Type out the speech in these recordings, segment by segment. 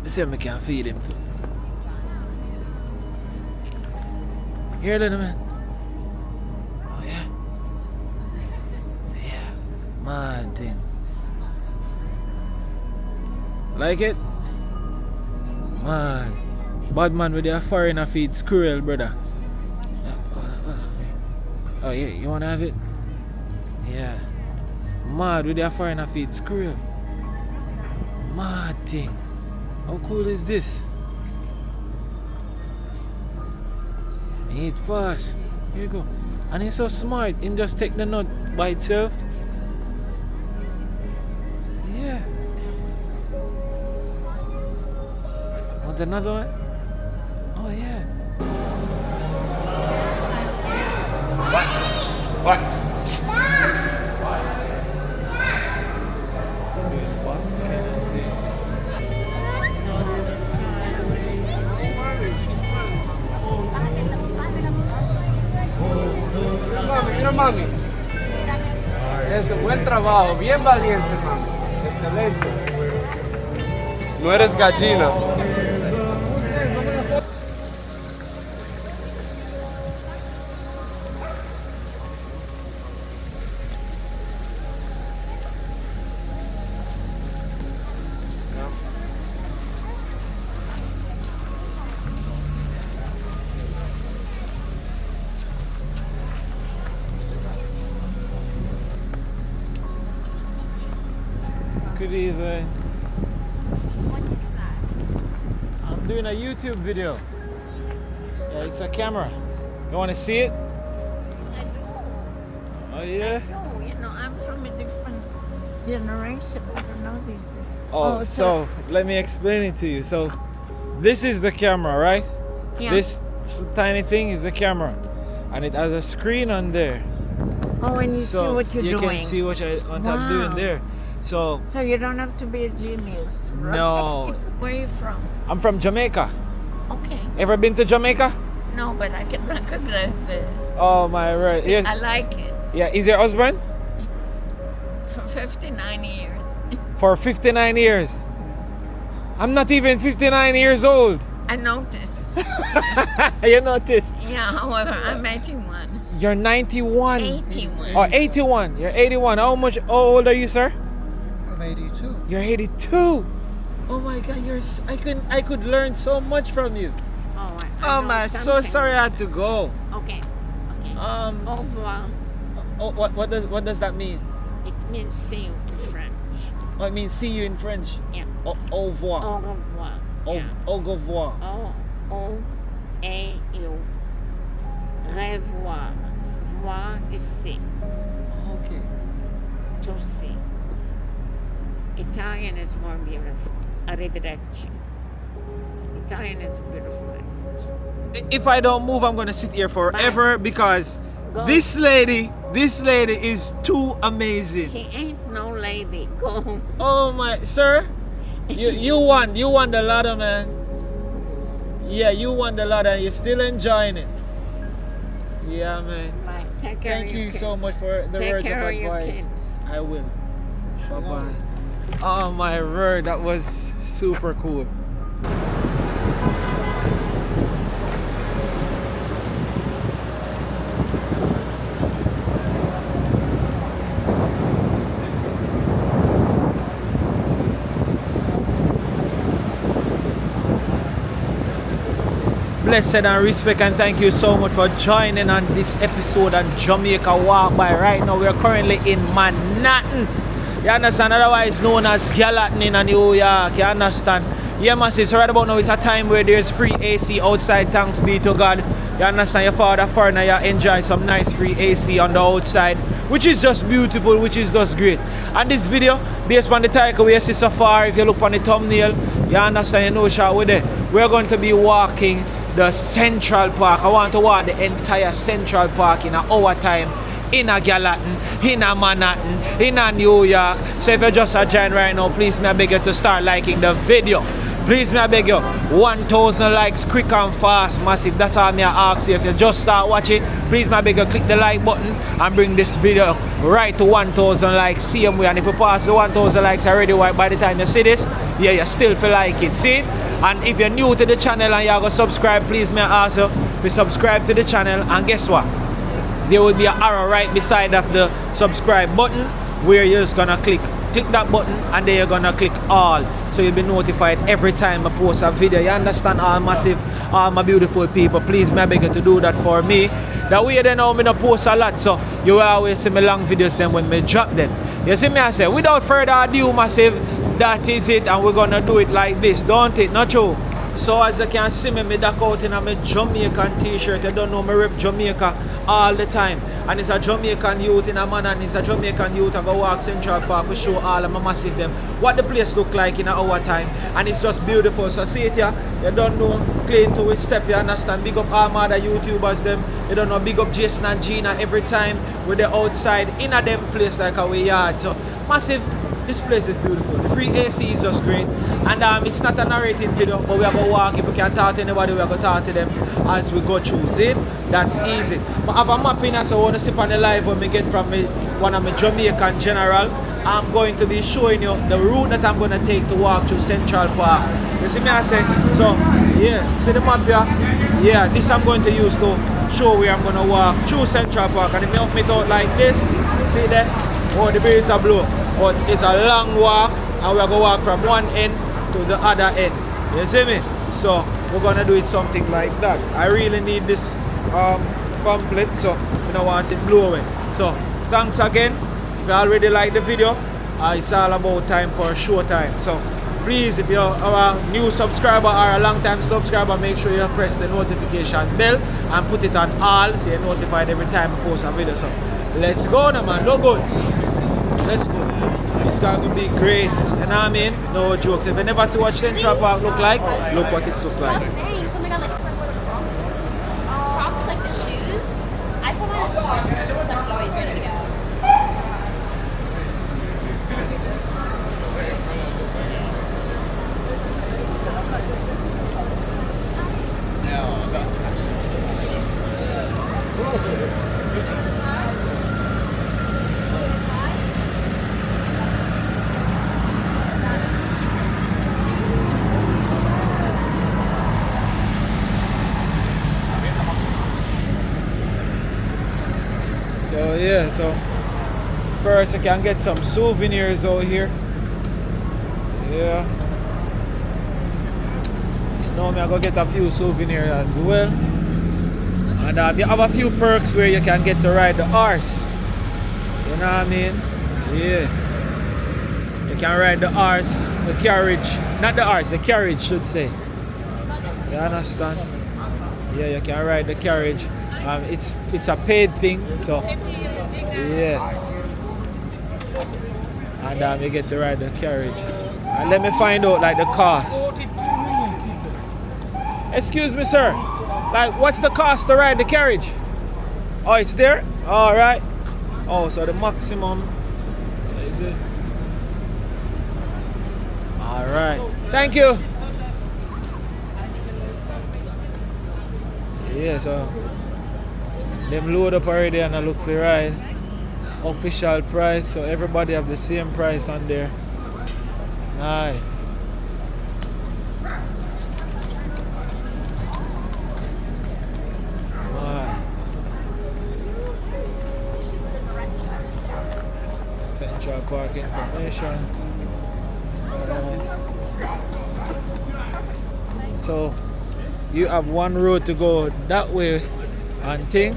see if I can feed him too. Here, little man. Oh yeah. Yeah. Mad thing. Like it? Man. Bad man with their foreigner feed squirrel, brother. Oh yeah, you wanna have it? Yeah. Mad with their foreigner feed squirrel. Mad thing. How cool is this? Eat fast. Here you go. And he's so smart. He just take the nut by itself. Yeah. Want another one? Oh yeah. What? This bus kind of thing. Mira, mami. Es buen trabajo, bien valiente, mami. Excelente. No eres gallina. Good evening. I'm doing a YouTube video. Yeah, it's a camera. You want to see it? I do. Oh yeah? I do. You know, I'm from a different generation. I don't know this. Oh, so let me explain it to you. So this is the camera, right? Yeah. This tiny thing is the camera. And it has a screen on there. Oh, and you So see what you're you doing. can see what I'm doing there. So You don't have to be a genius, right? no, Where are you from? I'm from Jamaica. Okay. Ever been to Jamaica? No, but I can recognize it. Oh my word. Yes. I like it. Yeah, is your husband? For 59 years. For 59 years. I'm not even 59 years old. I noticed. You noticed? Yeah, however, I'm 81. You're 91. 81. Oh, 81. You're 81. How old are you, sir? I'm 82. You're 82. Oh my God, I could learn so much from you. Oh, Oh man, so sorry I had to go. Okay. Okay. Au revoir. Oh, what does that mean? It means see you in French. Oh, it means see you in French. Yeah. Au revoir. Au revoir. Yeah. Au revoir. O-A-U. Revoir. Voir is see. Okay. To see. Italian is more beautiful. Arrivederci. Italian is a beautiful language. If I don't move, I'm gonna sit here forever because Go. this lady is too amazing. She ain't no lady. Go home. Oh my, sir, you won the lotto, man. Yeah, you won the lotto and you're still enjoying it. Yeah, man. Bye. Take care Thank of your you kids. so much for the Take words of care of your advice. kids. I will. Bye bye. Oh my word, that was super cool. Blessed and respect and thank you so much for joining on this episode on Jamaica Walk By. Right now we are currently in Manhattan. You understand? Otherwise known as Gallatin in New York. You understand? Yeah, massive. So right about now it's a time where there's free AC outside. Thanks be to God. You understand? Your father foreigner, you enjoy some nice free AC on the outside, which is just beautiful, which is just great. And this video, based on the title we see so far, if you look on the thumbnail, you understand, you know shot with it. We're going to be walking the Central Park. I want to walk the entire Central Park in an hour time. In a Gallatin, in a Manhattan, in a New York. So if you're just a join right now, please may I beg you to start liking the video. Please me I beg you, 1,000 likes quick and fast, massive. That's all me I ask you. If you just start watching, please me I beg you, click the like button and bring this video right to 1,000 likes same way. And if you pass the 1,000 likes already, by the time you see this, yeah, you still feel like it, see? And if you're new to the channel and you're gonna subscribe, please me I ask you to subscribe to the channel. And guess what? There will be an arrow right beside of the subscribe button where you're just gonna click that button, and then you're gonna click all, so you'll be notified every time I post a video. You understand, all massive, all my beautiful people? Please me I beg you to do that for me. That way then now me not post a lot, so you will always see me long videos then when me drop them. You see me I say, without further ado, massive, that is it, and we're gonna do it like this, don't it? Not true? So as you can see me duck out in a Jamaican t-shirt. You don't know me rep Jamaica all the time. And it's a Jamaican youth in a man, and it's a Jamaican youth I go walk Central Park for show all of my massive them what the place look like in our time. And it's just beautiful. So see it here, you don't know, clean to his step, you understand. Big up all my other YouTubers them. You don't know, big up Jason and Gina every time we're outside in a them place like our yard. So massive. This place is beautiful. The free AC is just great. And it's not a narrating video, but we are going to walk. If we can talk to anybody, we are going to talk to them as we go through it. That's easy. But I have a map in here, so I want to sip on the live when we get from one of my Jamaican general. I'm going to be showing you the route that I'm going to take to walk through Central Park. You see me I say? So, yeah, see the map here? Yeah, this I'm going to use to show where I'm going to walk through Central Park. And if you help me out like this, see there? Oh, the breeze are blue. But it's a long walk, and we're going to walk from one end to the other end. You see me? So we're going to do it something like that. I really need this pamphlet, so I don't want it blow away. So thanks again. If you already like the video, it's all about time for a show time. So please, if you're a new subscriber or a long time subscriber, make sure you press the notification bell and put it on all so you're notified every time I post a video. So let's go now, man. Look good. Let's go. It's going to be great. You know what I mean? No jokes. If you never see what Central Park look like, look what it look like. Thanks. Oh my god, like Crocs, like the shoes. I put mine at sports because I'm always ready to go. So yeah, so first I can get some souvenirs out here. Yeah. You know me, I go get a few souvenirs as well. And you have a few perks where you can get to ride the horse. You know what I mean? Yeah. You can ride the horse, the carriage. Not the horse, the carriage should say. You understand? Yeah, you can ride the carriage. It's a paid thing, so yeah. And you get to ride the carriage. And let me find out like the cost. Excuse me, sir. Like, what's the cost to ride the carriage? Oh, it's there? All right. Oh, so the maximum is it? All right. Thank you. Yeah, so them load up already and I look for ride. Official price, so everybody have the same price on there. Nice. Right. Central Park information. So you have one road to go that way and thing.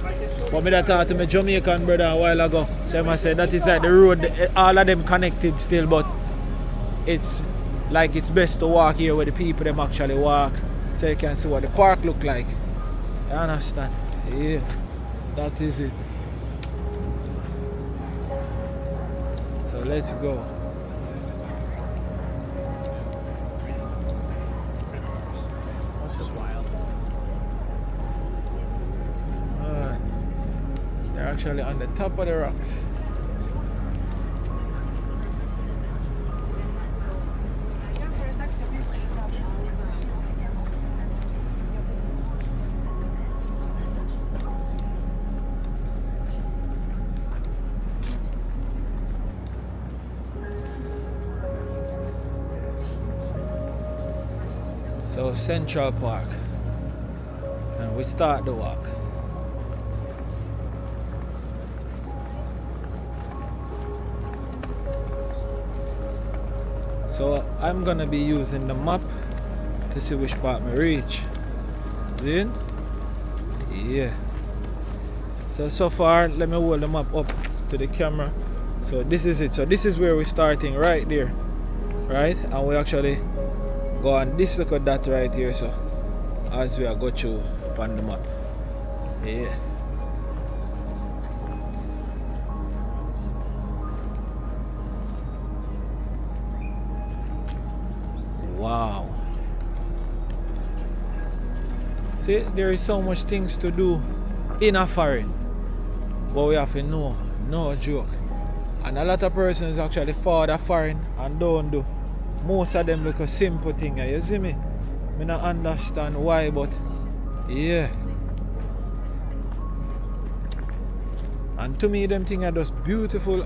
But me that talked to my Jamaican brother a while ago. So I said that is like the road, all of them connected still, but it's like it's best to walk here where the people them actually walk, so you can see what the park look like. You understand? Yeah, that is it. So let's go. Actually on the top of the rocks. So Central Park, and we start the walk. So I'm gonna be using the map to see which part we reach. See? Yeah. So far, let me hold the map up to the camera. So this is it. So this is where we're starting right there, right? And we actually go on this look at that right here. So as we are go through on the map, yeah. Wow. See, there is so much things to do in a foreign, but we have to know, no joke. And a lot of persons actually follow the foreign and don't do. Most of them look a simple thing, you see me? I don't understand why, but yeah. And to me, them things are just beautiful.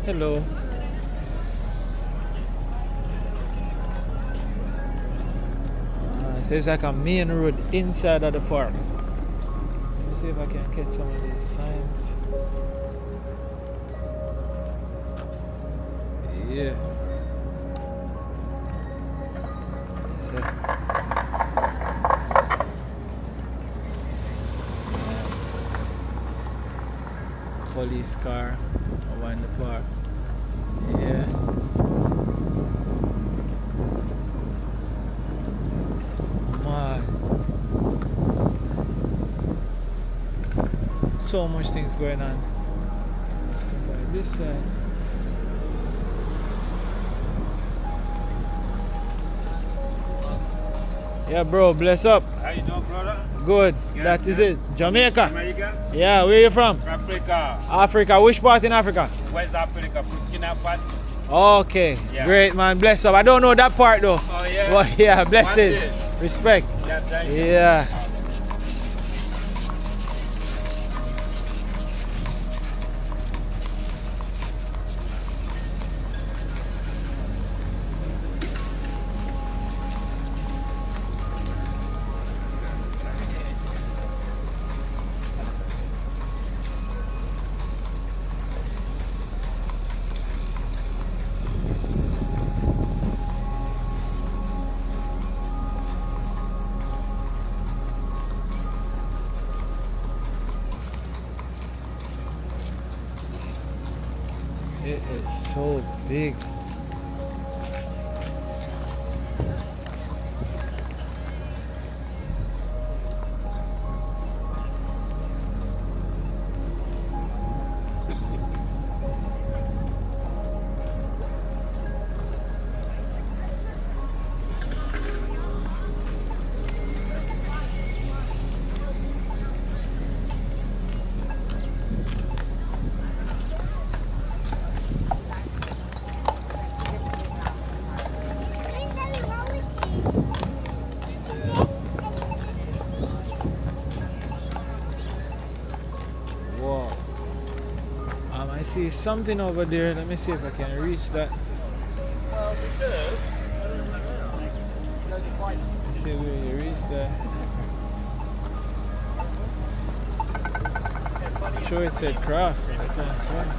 Hello. So it's like a main road inside of the park. Let me see if I can catch some of these signs. Yeah. So, police car over in the park. Yeah. Man. So much things going on. Let's come by this side. Yeah, bro, bless up. How you doing, brother? Good. Yeah, That is yeah. it. Jamaica. Jamaica? Yeah, where you from? Africa. Africa. Which part in Africa? West Africa, Burkina Faso. Okay. Yeah. Great, man. Bless up. I don't know that part though. Oh, yeah? But yeah, bless One it. day. Respect. Yeah, thank you. Yeah. It is so big. Wow. I see something over there. Let me see if I can reach that. Let's see where you reach that. Sure, it said cross, but I can't find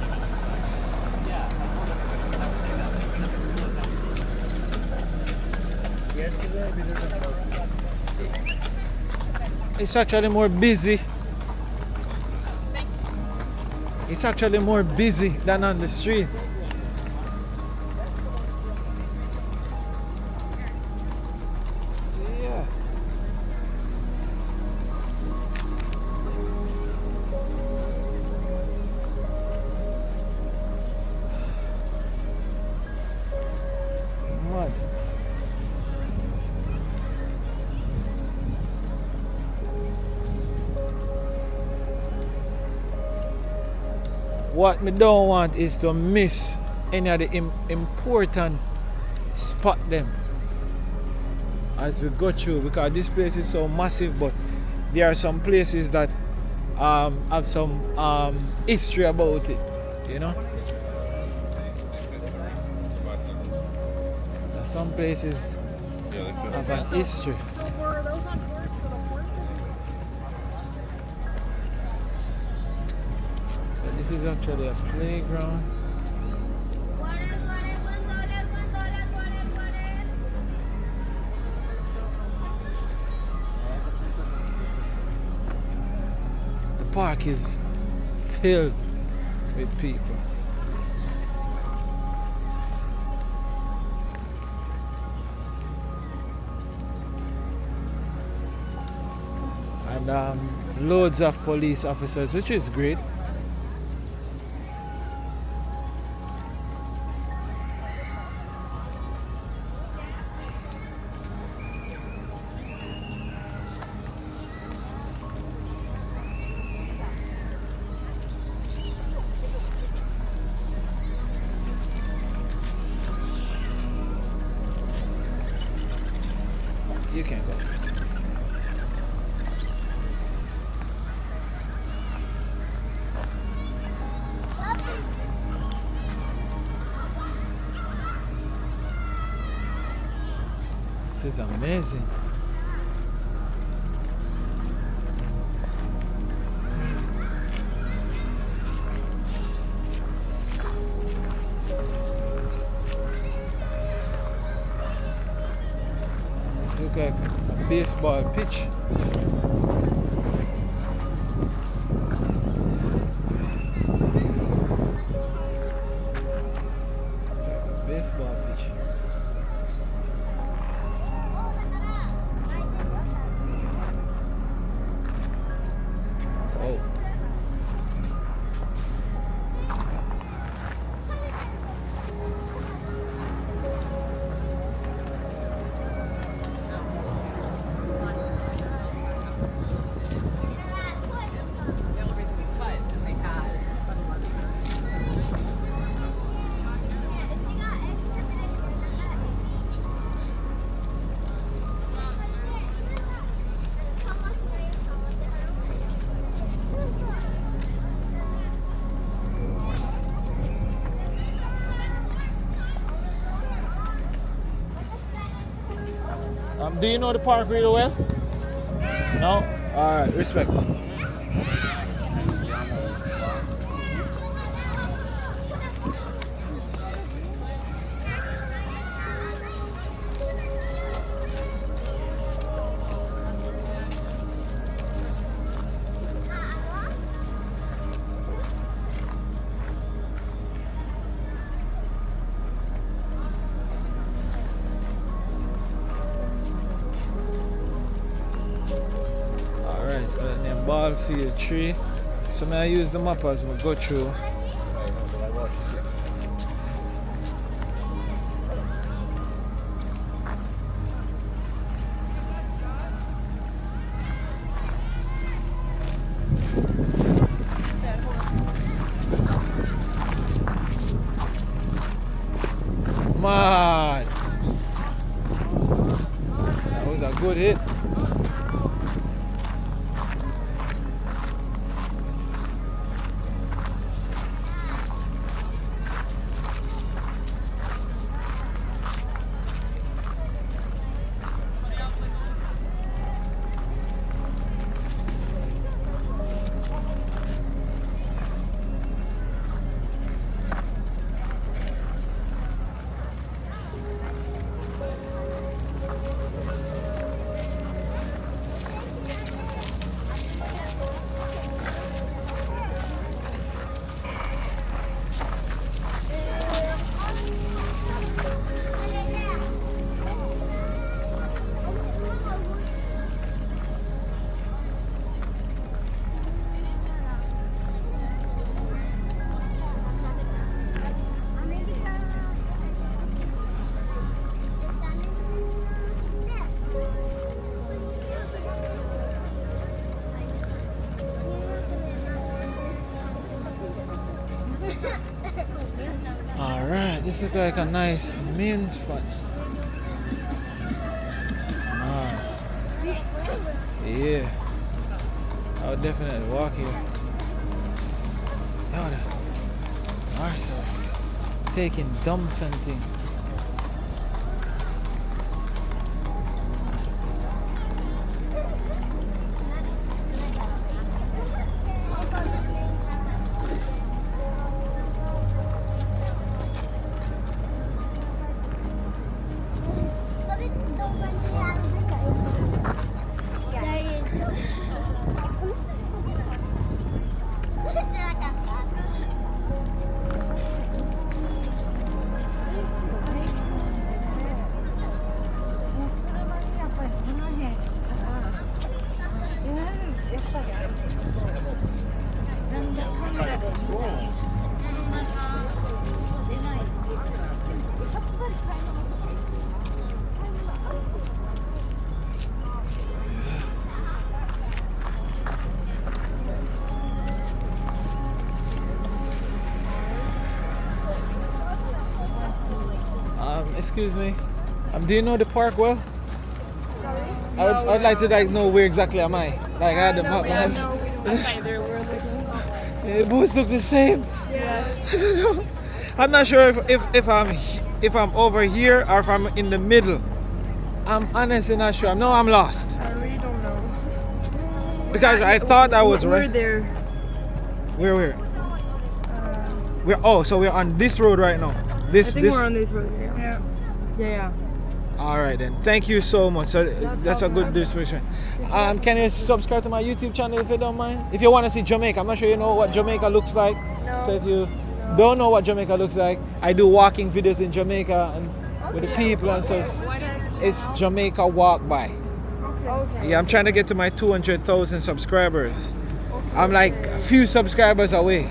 it. It's actually more busy. It's actually more busy than on the street. Yeah. what me don't want is to miss any of the important spot them as we go through, because this place is so massive, but there are some places that have some history about it, you know. Some places have an history. So were those on board for the horses? So this is actually a playground. The park is filled with people. And loads of police officers, which is great. You can go. This is amazing. This looks like a baseball pitch. This looks like a baseball pitch. Oh. Do you know the park really well? No? Alright, respect. So that name ball field 3. So I use the map as we go through. Man, that was a good hit. Alright, this looks like a nice main spot. Yeah, I would definitely walk here. Alright, so taking dumps and things. Excuse me. Do you know the park well? Sorry? I'd like to know where exactly am I. Like I had the map. Either we're looking. The boots look the same. Yeah. I'm not sure if I'm over here or if I'm in the middle. I'm honestly not sure. No, I'm lost. I really don't know. Because I thought I was We're right. there. Where? So we're on this road right now. I think we're on this road. Yeah. Alright then. Thank you so much. So that's a good description. Can you subscribe to my YouTube channel if you don't mind? If you want to see Jamaica, I'm not sure you know what Jamaica looks like. No. So if you don't know what Jamaica looks like, I do walking videos in Jamaica and with the people and so it's Jamaica Walk By. Okay. Yeah, I'm trying to get to my 200,000 subscribers. I'm like a few subscribers away.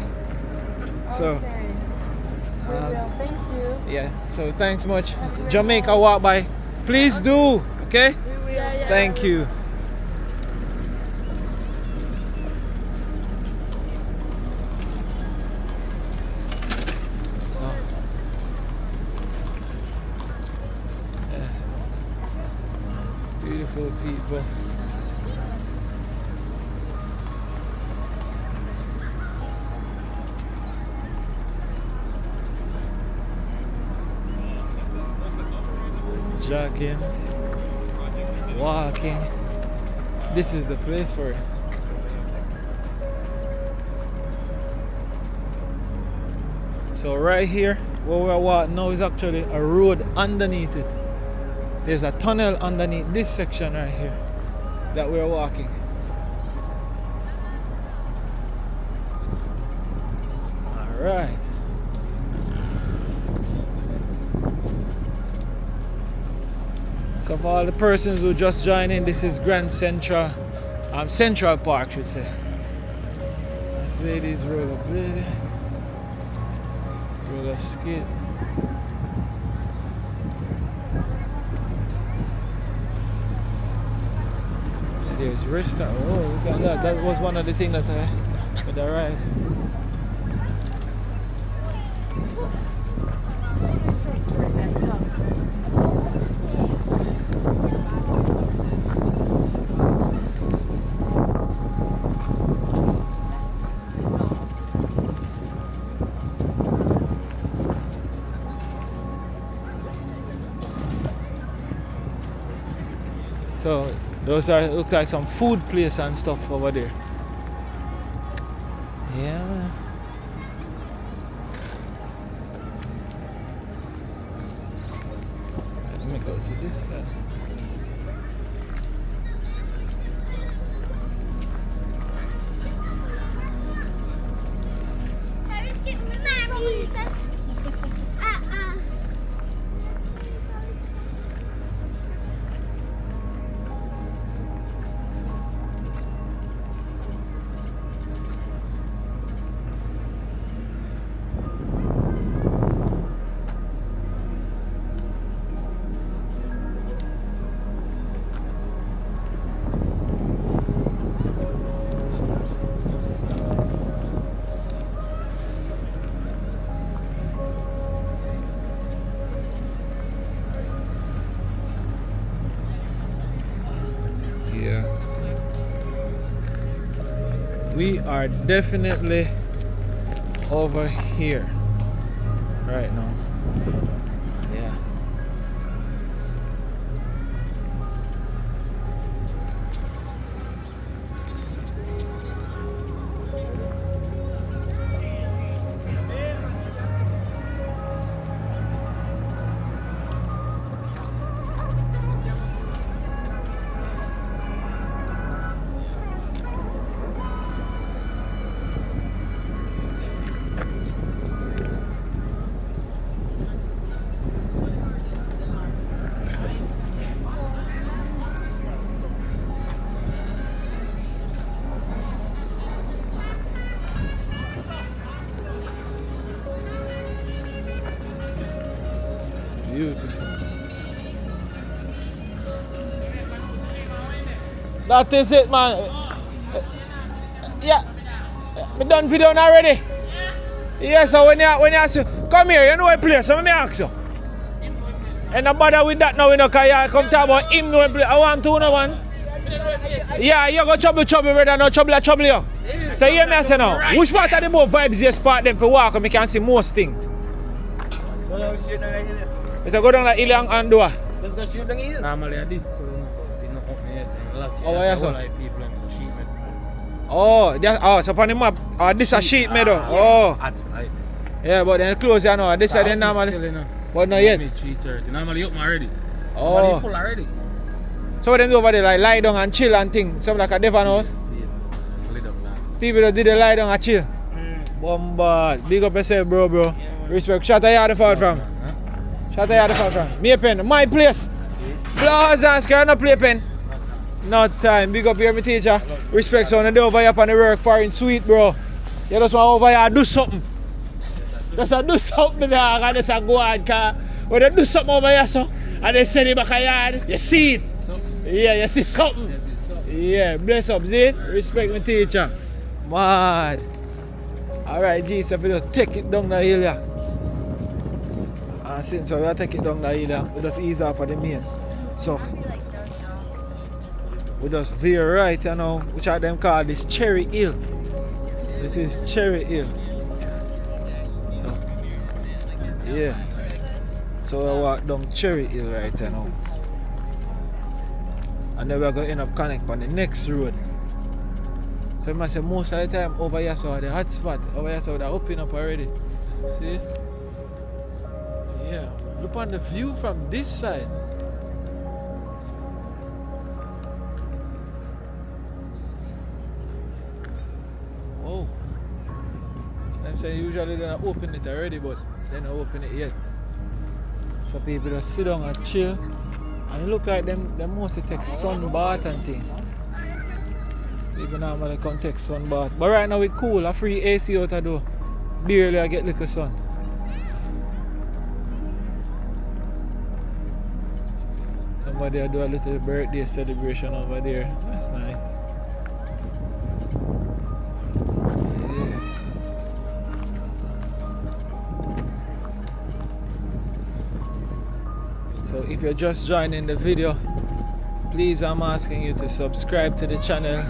So Thank you. yeah, so thanks much. Jamaica Walk By. Please do, okay? Thank you. So, yes. Beautiful people. Jogging, walking. This is the place for it. So right here where we're walking now is actually a road underneath it. There's a tunnel underneath this section right here that we're walking. Alright. So for all the persons who just joined in, this is Grand Central, Central Park, should say. This lady's rollerblading, roller skate. And there's restaurant. Oh, look at that! That was one of the things that I ride. So those look like some food place and stuff over there. Yeah. Let me go to this side. we are definitely over here right now. Yeah. Beautiful. That is it, man. Yeah. Me done video already. Yeah, so when you ask you, come here, you know a place, so let me ask you. And no bother with that now, you know, because you come talk about him know a place. I want to know one. Yeah, you go trouble, brother, no trouble you. So hear me I say now, which part of the more vibes you spot them for walk and we can see most things? So now we shoot down the hill. We say go down the hill and do what? Let's go shoot down the hill. Normally at this you know open yet and lock it. Oh, yeah, so. Like people and sheet metal. Oh, so upon the map, this a sheet metal. Oh. At like Yeah, but then close you know. This is the normally. But not yet. 3:30. Normally open already. Oh. Normally full already. So them over there like lie down and chill and things. Something like a Devon house. People that did the lie down and chill. Bombard. Big up yourself, bro. Respect. Shut out the far from. Shut out the far from. Me a pen. My place. Blouse and skirt, no play pen. No time. Big up here, my teacher. Respect, son. And they over here up on the work for in sweet, bro. You just want over here do something. Just do something, dog. And just go on, car. When they do something over here, so, and they send it back a yard, you see it. Yeah, you see something. Yeah, bless up, see it? Respect my teacher. Mad. Alright, G, so if you just take it down the hill, yeah. And since we take it down the hill, yeah, we just ease off of the main. So, we just veer right, you know, which are them called this Cherry Hill. This is Cherry Hill. So, yeah. So we walk down Cherry Hill right now. And then we're going to end up connect on the next road. So I must say most of the time over here so the hot spot. Over here so they're open up already. See? Yeah. Look on the view from this side. Oh. I'm saying usually they're not open it already, but they're not open it yet. So people just sit down and chill. And it look like them mostly take sun bath and things. People normally come take sun bath. But right now it's cool, a free AC out of door. Barely I get little sun. Somebody will do a little birthday celebration over there. That's nice. Yeah. So if you're just joining the video, please I'm asking you to subscribe to the channel.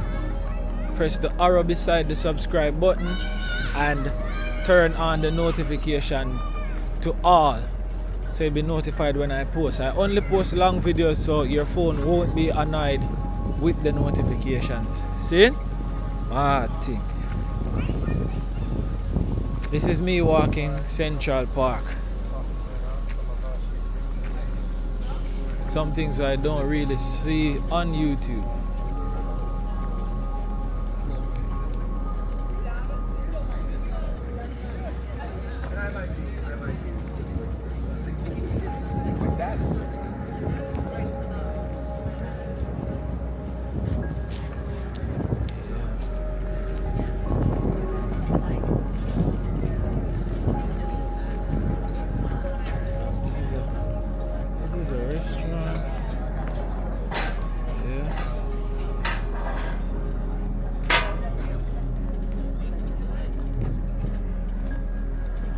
Press the arrow beside the subscribe button and turn on the notification to all so you'll be notified when I post. I only post long videos so your phone won't be annoyed with the notifications. See? Thing. This is me walking Central Park. Some things I don't really see on YouTube. This is a restaurant. Yeah.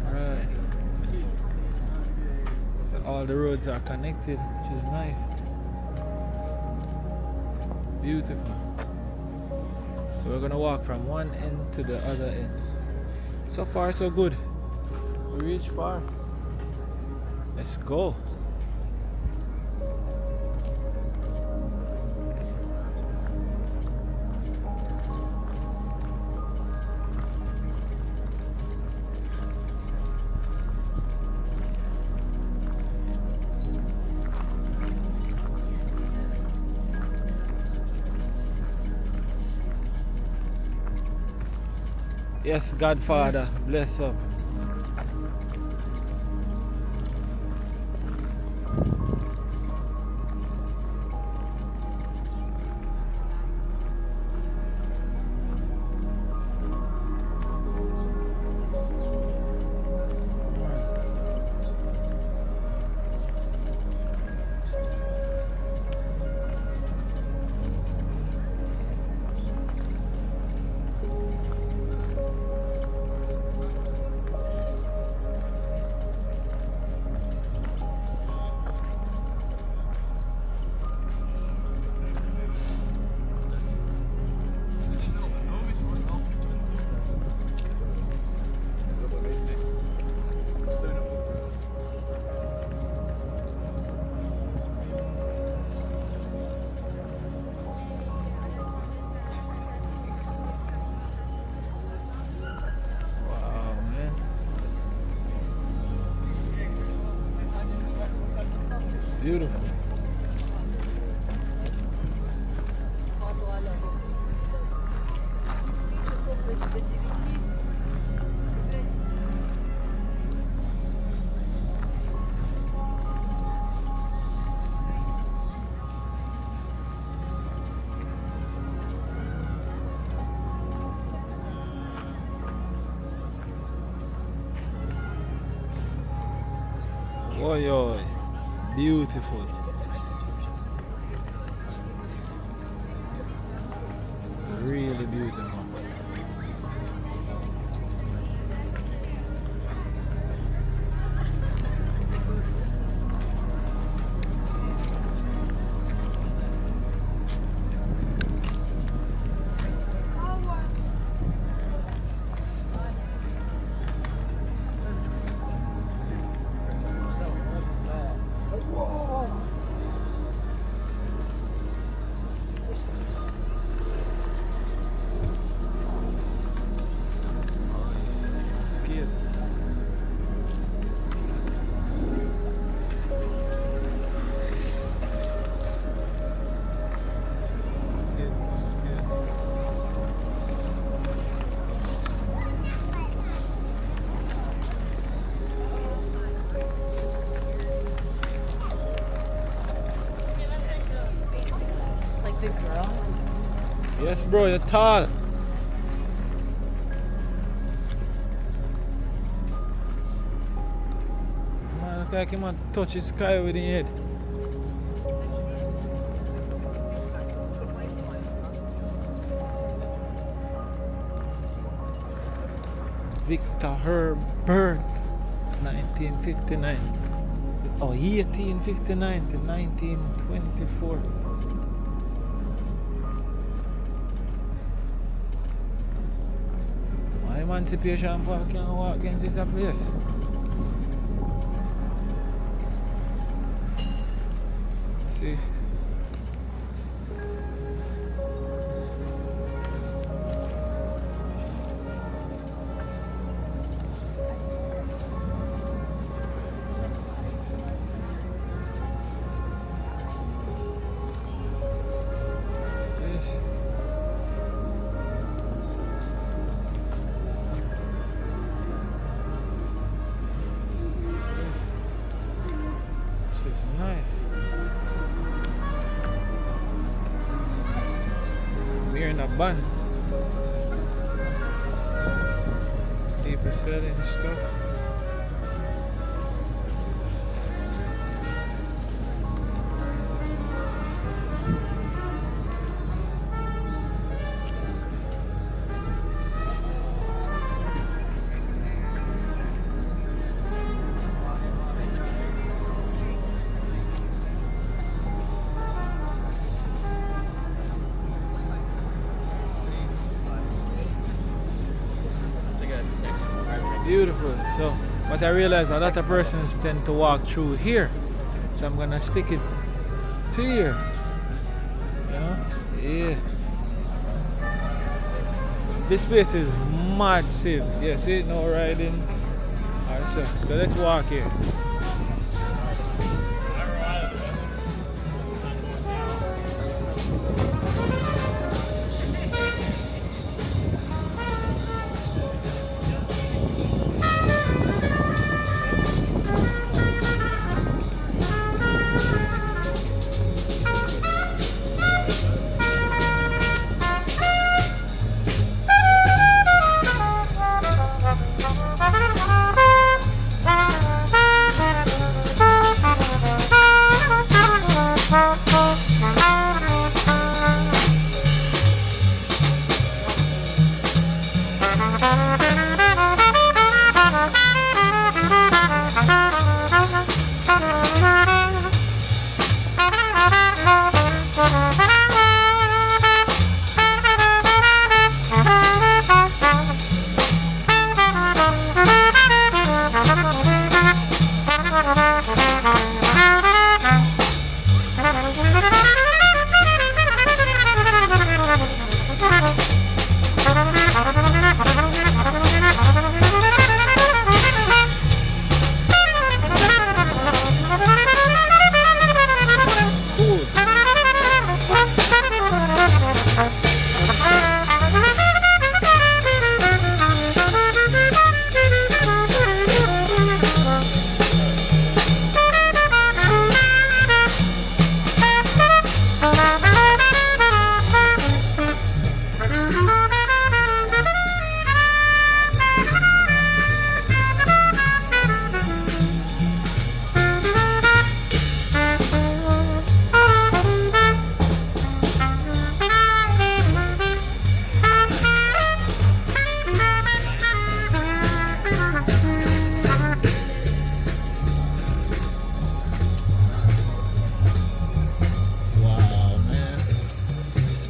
Alright. So all the roads are connected, which is nice. Beautiful. So we're gonna walk from one end to the other end. So far so good. We reached far. Let's go. Yes, Godfather, bless up. Beautiful. Oi, oi. Beautiful. Really beautiful. Like the girl? Yes, bro, you're tall. Man, look like him man touch the sky with his head. Victor Herbert, 1959. Oh, 1859 to 1924. My Emancipation Park can walk against this place. See. Bun. People selling stuff. beautiful. So, but I realize a lot of persons tend to walk through here. So I'm gonna stick it to here. You know? Yeah. This place is massive. Yeah, see, no ridings. Alright, so let's walk here.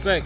Respect.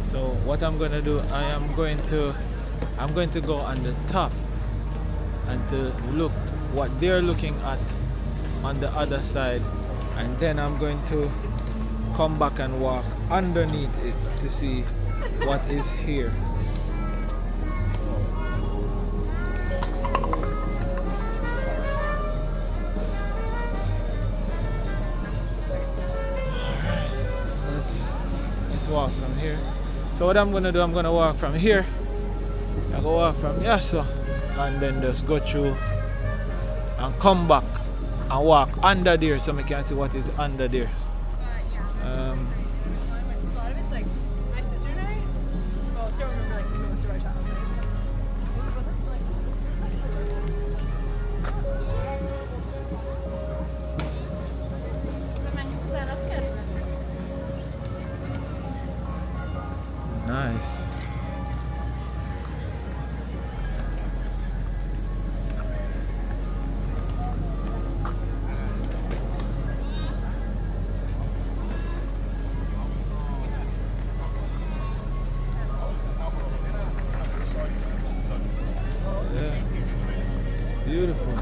So what I'm gonna do, I'm going to go on the top and to look what they're looking at on the other side, and then I'm going to come back and walk underneath it to see what is here. Alright, let's walk from here. So what I'm gonna do, I'm gonna walk from here. I go walk from here, so, and then just go through and come back and walk under there so I can see what is under there. So a lot of it's like my sister and I. Well, I still remember like most of our childhood. Nice. Beautiful.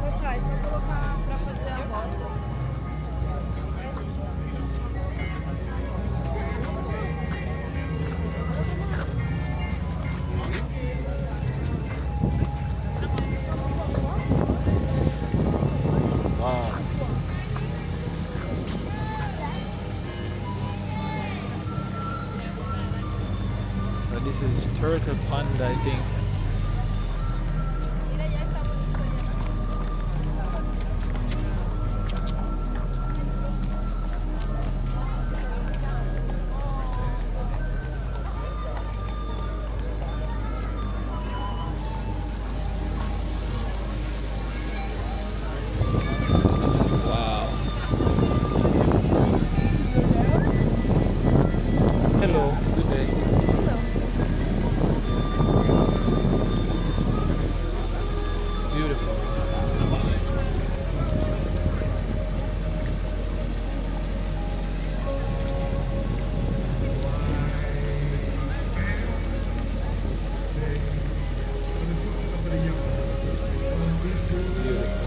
Ok, se eu colocar pra fazer a volta. This is Turtle Pond, I think. Wow. Hello, good day. Beautiful. Beautiful.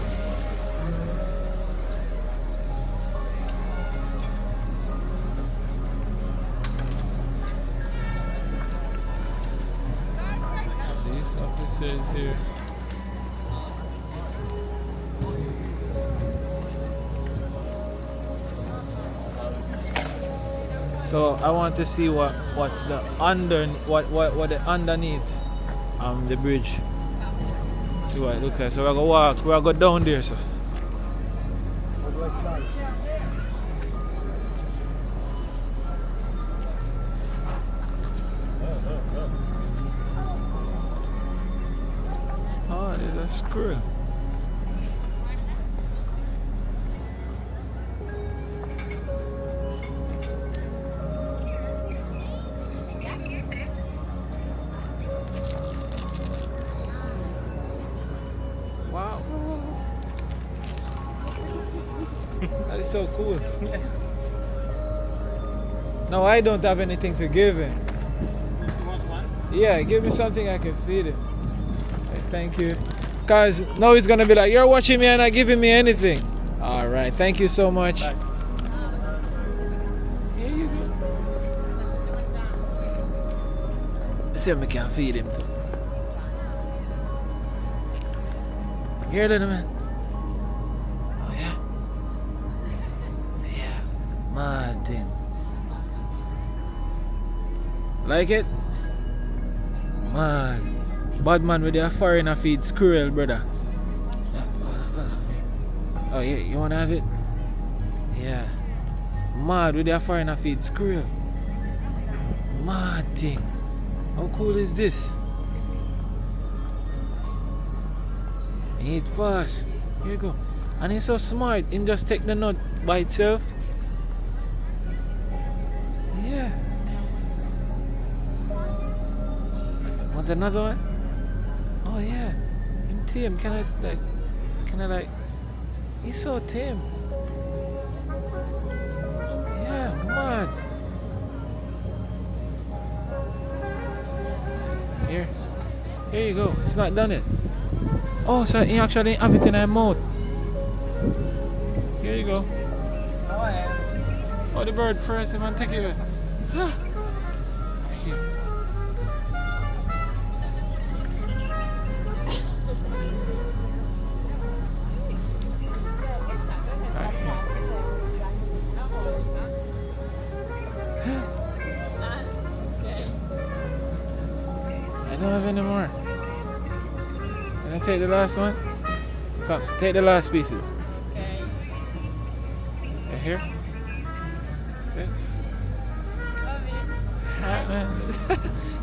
These officers here. So I want to see what's the what the underneath the bridge. See what it looks like. So we're gonna walk, we're gonna go down there, so. Oh, there's a squirrel. Wow. That is so cool. No, I don't have anything to give him. You want one? Yeah, give me something I can feed him. Okay, thank you. Cause now he's gonna be like, you're watching me and not giving me anything. All right, thank you so much. Bye. Here you go. See if I can feed him too. Here, little man. Oh yeah. Yeah. Mad thing. Like it? Man. Bad man with their foreigner feed squirrel, brother. Oh yeah, you wanna have it? Yeah. Mad with their foreigner feed squirrel. Mad thing. How cool is this? Eat fast. Here you go. And he's so smart. Him just take the nut by itself. Yeah. Want another one? Oh yeah. Him tame. Can I like he's so tame. Yeah, mad. Here. Here you go. It's not done yet. Oh, so he actually have it in her mouth. Here you go. Oh, the bird first, man, take it. Here. Right here. I don't have any more. Can I take the last one? Come, take the last pieces. Okay. Yeah, here. Okay. Alright, man.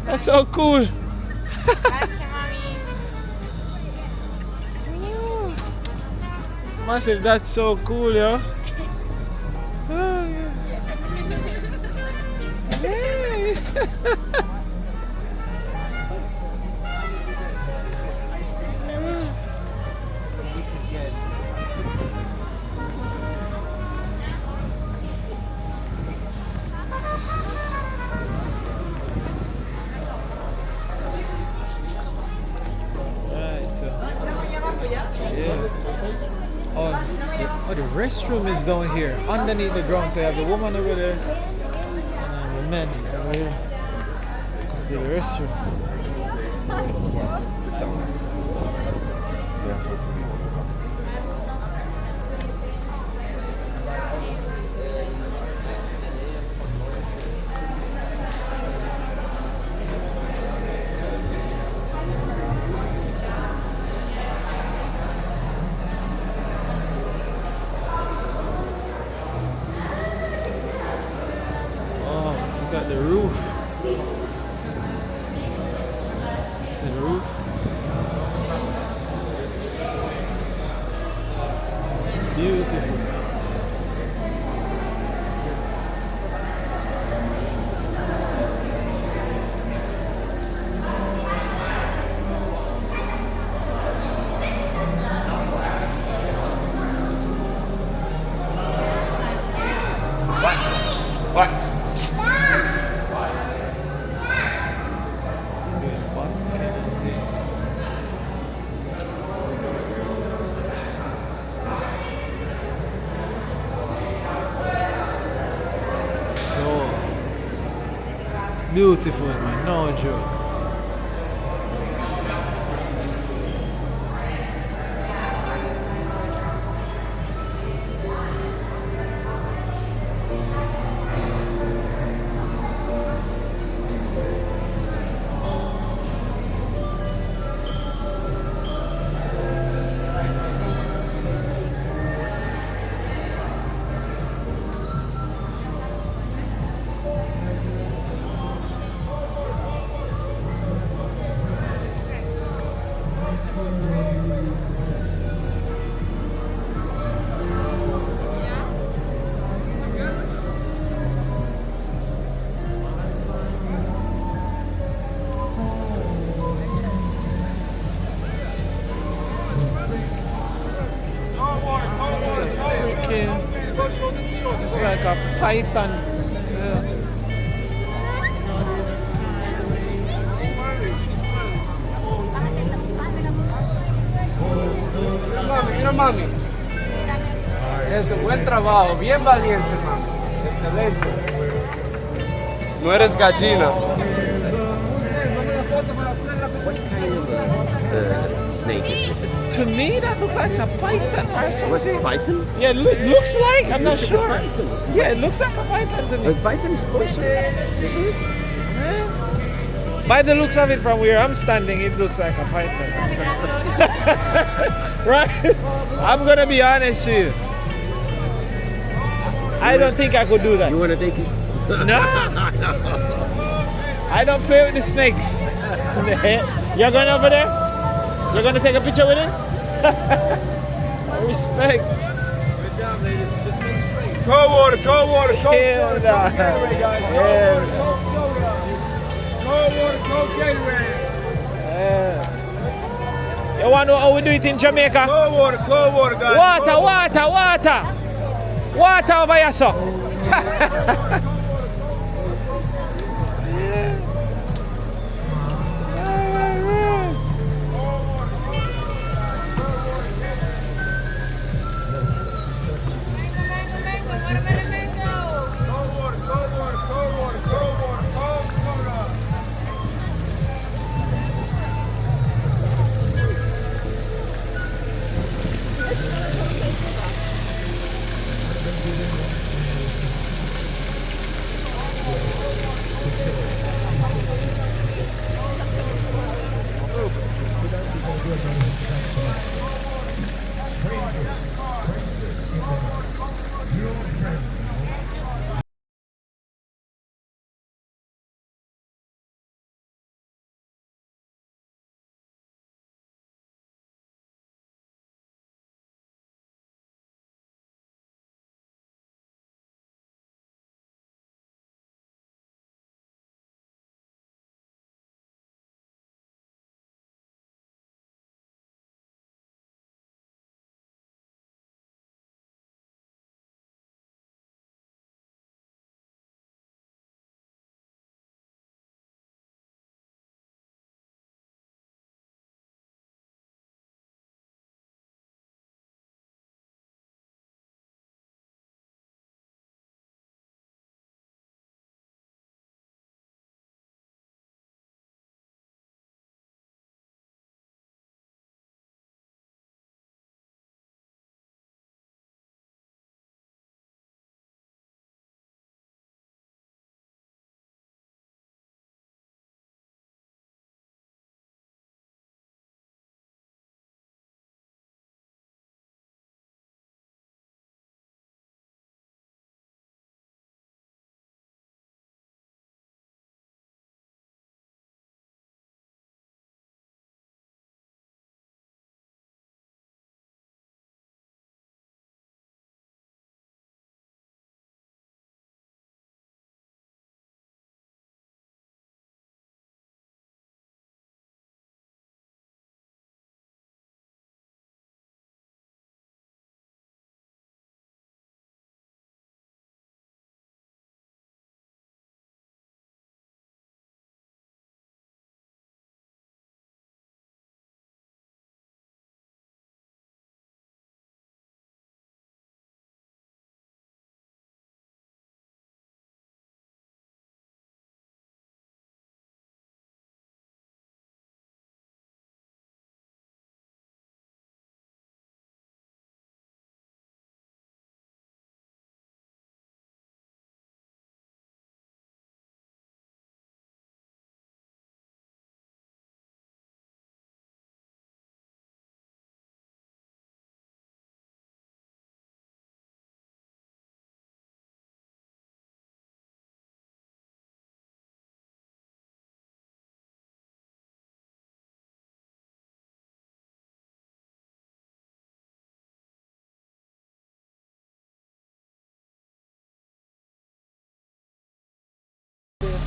That's so cool. Massive, that's so cool, yo. Oh, yeah. Hey. Oh, the restroom is down here, underneath the ground. So you have the woman over there, and the men over here. This is the restroom. at the roof. It's the roof. Beautiful. What? There's a bus kind of thing. So beautiful, man, no joke. It's like a python. Yeah. Mira mami. Es un buen trabajo, bien valiente mami. Excelente. No eres gallina. What kind of snake is this? To me, that looks like a python or something. What's python? Yeah, looks like. I'm not Looks like a sure. python. Yeah, it looks like a python to A me. python is poison, isn't it? By the looks of it, from where I'm standing, it looks like a python. Right? I'm gonna be honest with you. I don't think I could do that. You want to take it? No. I don't play with the snakes. You're going over there? You're going to take a picture with it? Respect. Good job, ladies. Just make straight. Cold water, cold water, cold Hell soda, nah. cold Gatorade, guys. Yeah. Cold soda. Cold water, cold Gatorade. You want to know how we do it in Jamaica? Cold water, guys. Water, Cold water, water. Water over here, sir. Cold water, cold water, cold water, cold water, cold soda.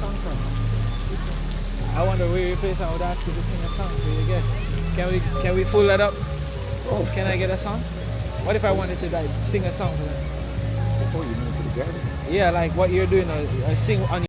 song from? I wonder where your place I would ask you to sing a song for you again. Can we pull that up? Can I get a song? What if I wanted to like sing a song for them? Oh, you mean for the guys? Yeah, like what you're doing, I sing on.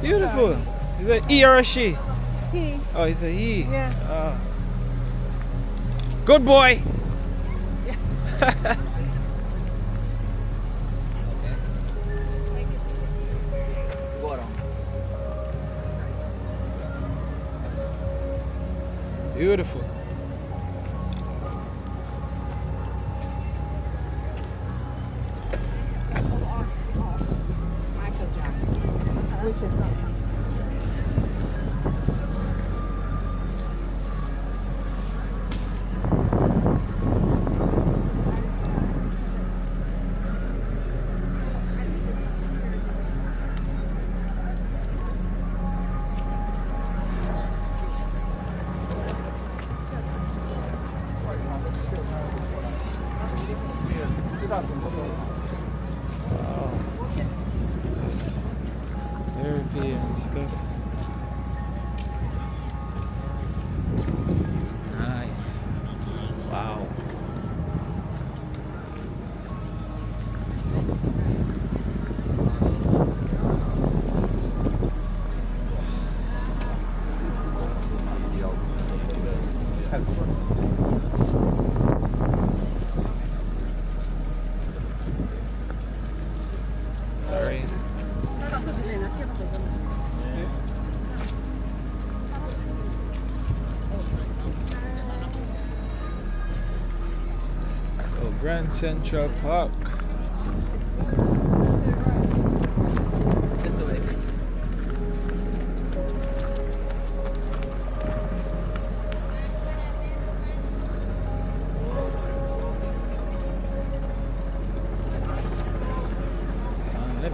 Beautiful. Is it he or a she? He. Oh, it's a he. Yes. Oh. Good boy. Beautiful. Michael Jackson. Which is not. Therapy and stuff. Nice. Wow. Sorry. Grand Central Park. This way.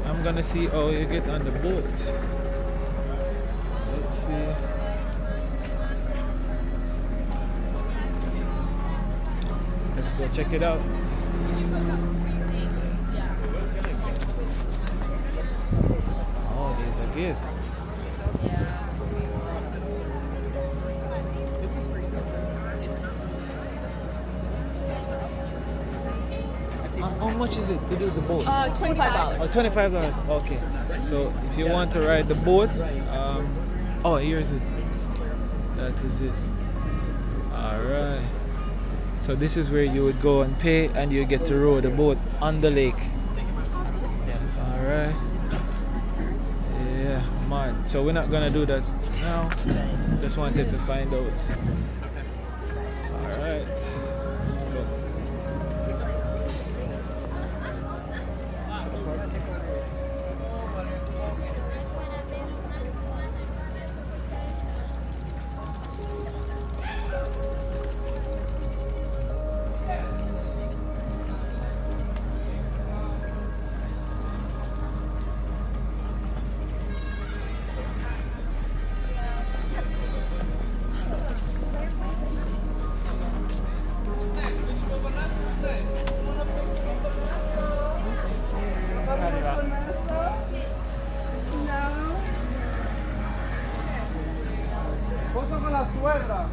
I'm gonna see how you get on the boat. Let's see. Let's go check it out. Oh, these are good. How much is it to do the boat? $25. Oh, $25. Okay. So if you want to ride the boat, oh, here's it. That is it. All right. So this is where you would go and pay, and you get to row the boat on the lake. All right. Yeah, man. So we're not gonna do that now. Just wanted to find out. All right. Let's go. Foto con la suegra.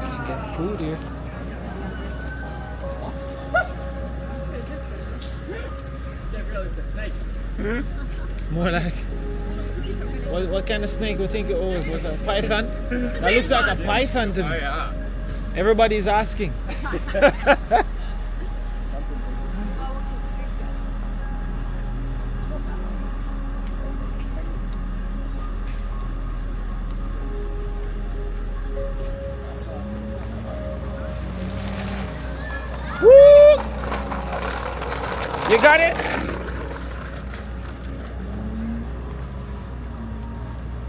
Can't get food here. More like, what kind of snake we think it was? Was it a python? That looks like a python to me. Everybody's asking. Woo! You got it?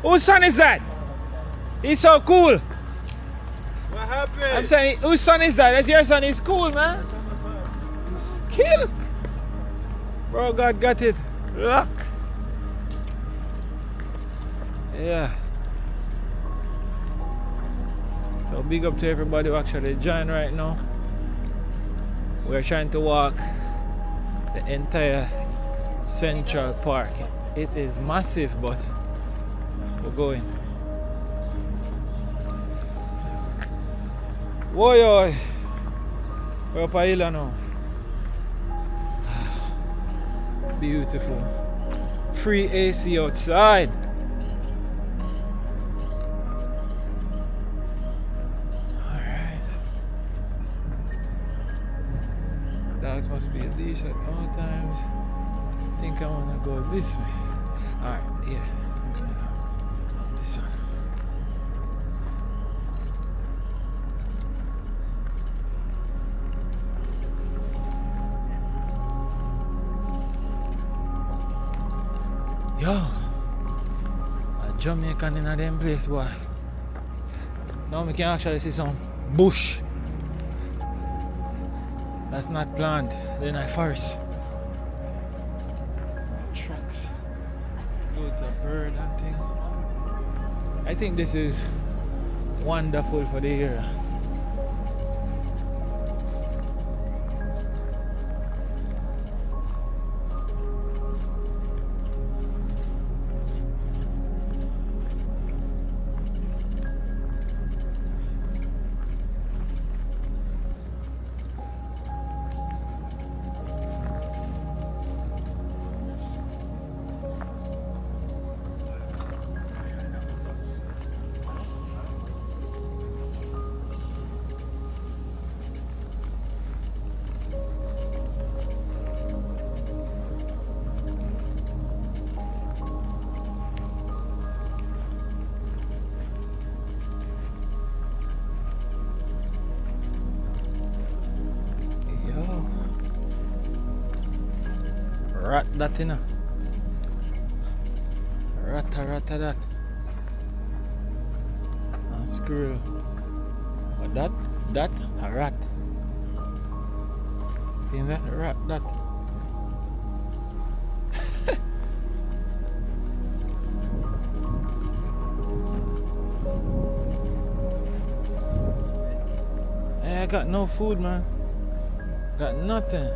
Whose son is that? He's so cool. What happened? I'm saying, whose son is that? That's your son. He's cool, man. Skill. Bro, God got it. Luck. Yeah. So big up to everybody who actually joined right now. We're trying to walk the entire Central Park. It is massive, but we're going. Woy oy. We're up a hill now. Beautiful. Free AC outside. Alright. Dogs must be a leash at all times. I think I wanna go this way. Alright, yeah. I'm gonna go this one. Yo, a Jamaican in a them place, boy. Now we can actually see some bush. That's not planned. Then I forest. Trucks. Loads of bird and thing. I think this is wonderful for the area. rat that, you know. Rata that. And squirrel. But that, a rat. See that? A rat, that. Hey, I got no food, man. Got nothing.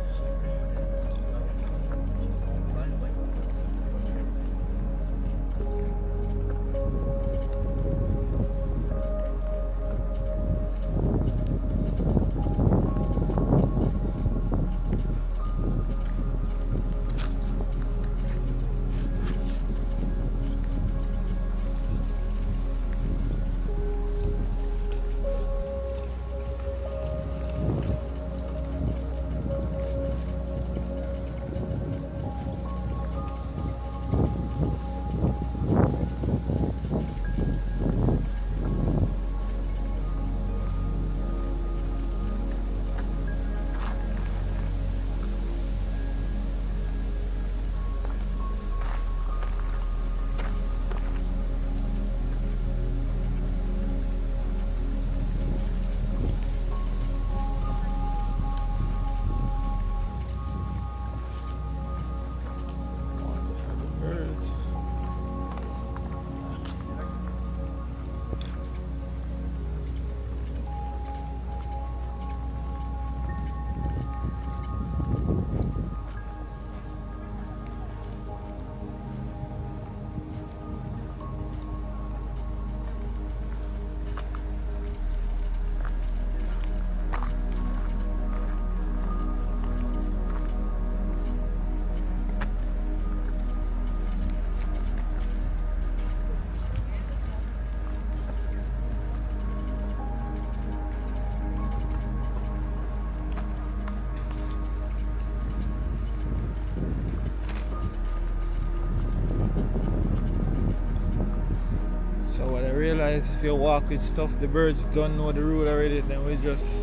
So what I realize, if you walk with stuff, the birds don't know the rule already, then we just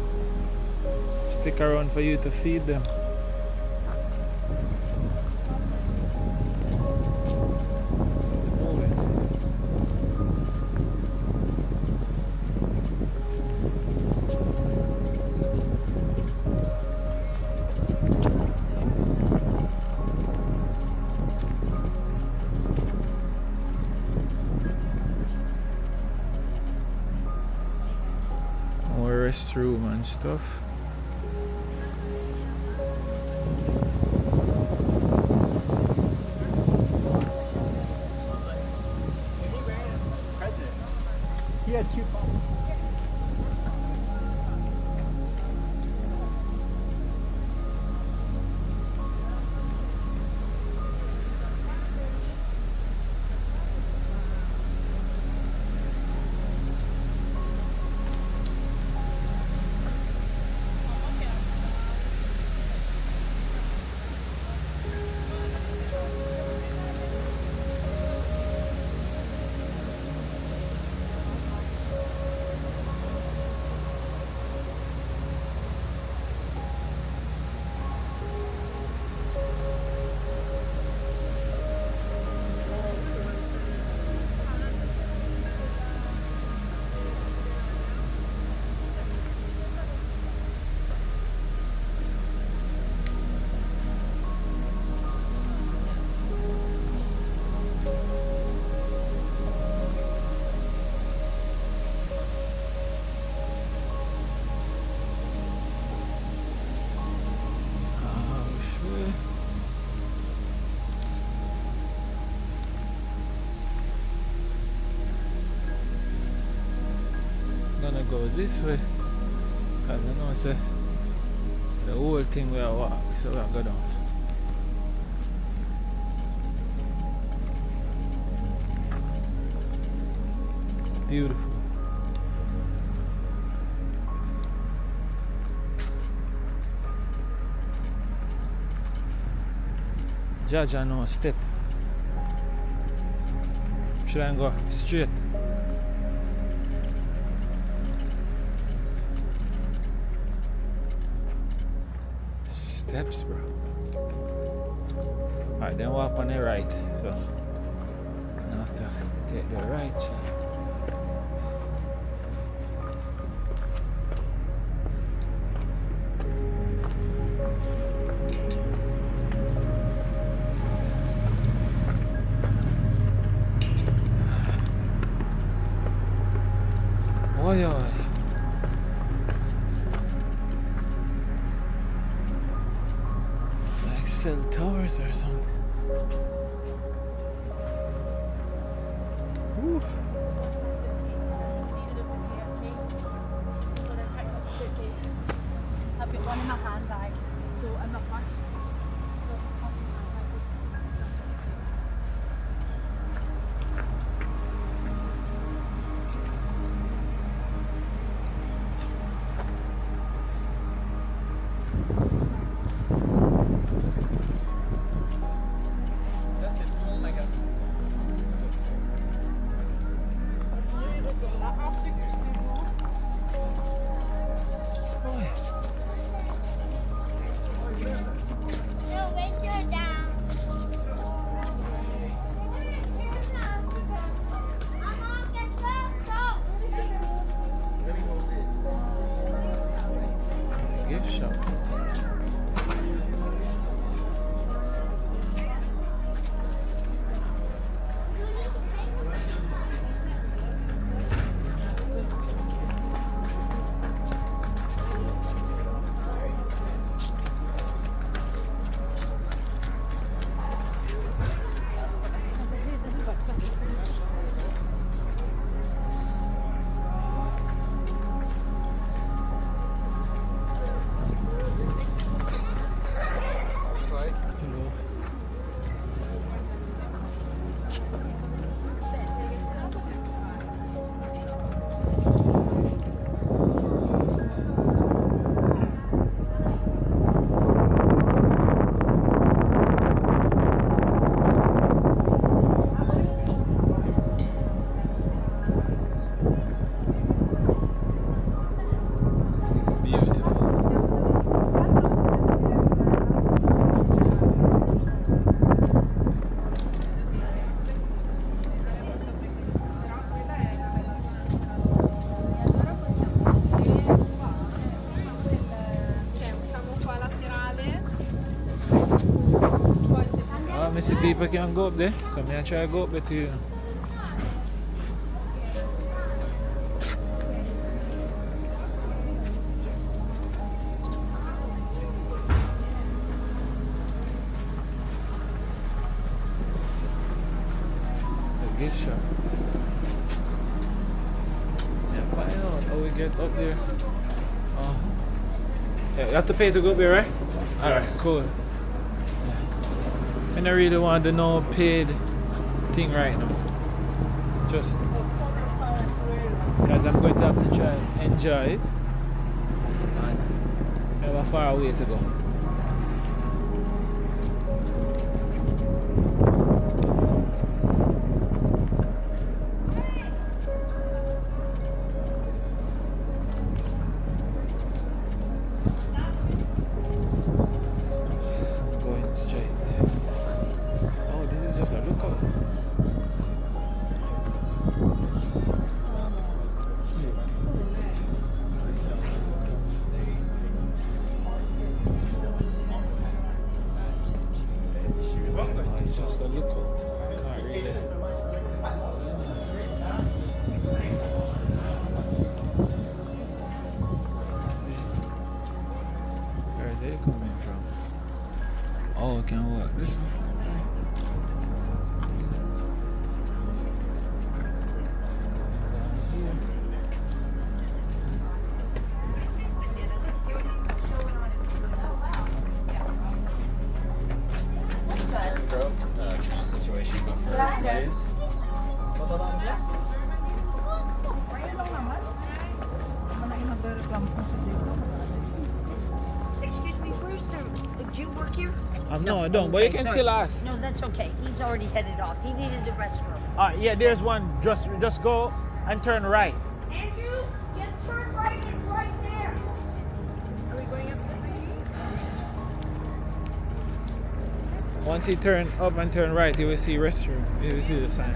stick around for you to feed them. Restroom and stuff. He had 2 phones. Gonna go this way because I know say the whole thing will walk, so we'll go down. Beautiful. Jaja no step. Should I go straight? Steps, bro. Alright, then walk on the right. So I have to take the right side. Oi, oi. Like cell towers or something. Woo. I've got one in my handbag, so I'm not much. Gift shop. Hello. Beautiful. Usciamo qua laterale. I see people can go up there, so I try to go up there too. It's a gift shop. Yeah, find out how we get up there. Oh. Yeah, you have to pay to go up there, right? Alright, cool. I don't really want the no paid thing right now. Just because I'm going to have to try and enjoy it. And I have a far way to go. Going straight. Oh, this is just a lookout. It's just a lookout. Oh, it's just a lookout. Can't read it. Let's see. Where are they coming from? Oh, it can work this way. Situation, but for plays. Excuse me, where's the do you work here? No, I don't, but you can sorry. still ask. No, that's okay. He's already headed off. He needed the restroom. Yeah, there's one. Just go and turn right. Andrew, just turn right. It's right there. Are we going up to the Once you turn up and turn right, you will see restroom. You will see the sign.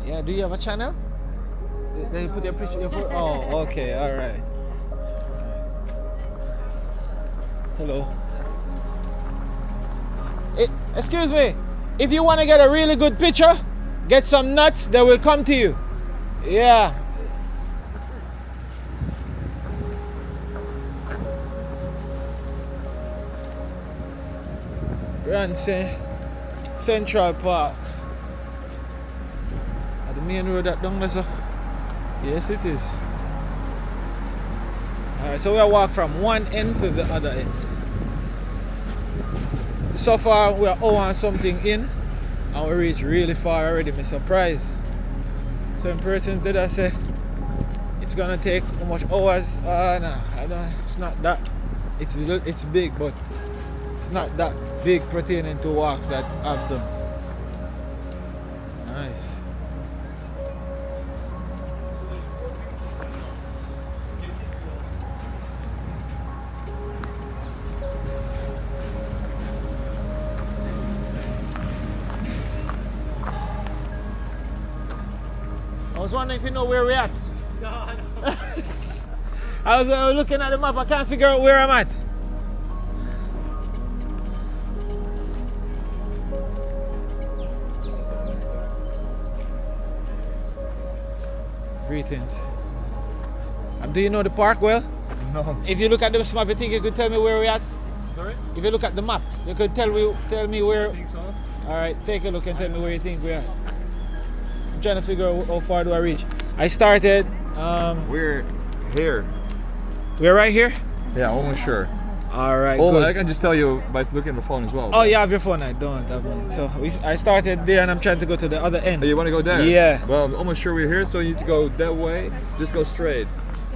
Yeah, do you have a channel? Then you put your picture. Oh, okay, all right. Hello. Excuse me. If you want to get a really good picture, get some nuts. They will come to you. Yeah. Ransom Central Park. The main road that down there, so yes it is. Alright, so we'll walk from one end to the other end. So far we're hour and something in and we reach really far already. I'm surprised. So in person did I say it's gonna take how much hours? Nah, I don't, it's not that. It's big, but it's not that big pertaining to walks that I've done. Nice. I was wondering if you know where we're at. No, I don't. I was looking at the map, I can't figure out where I'm at. Greetings. Do you know the park well? No. If you look at the map, you think you could tell me where we're at? Sorry? If you look at the map, you could tell me where. I think so. Alright, take a look and tell me where you think we are. I'm trying to figure out how far do I reach. I started. We're here. We're right here? Yeah, almost sure. Alright, Oh, good. I can just tell you by looking at the phone as well. Oh, you have your phone? I don't have one. So I started there and I'm trying to go to the other end. Oh, you want to go there? Yeah. Well, I'm almost sure we're here, so you need to go that way. Just go straight.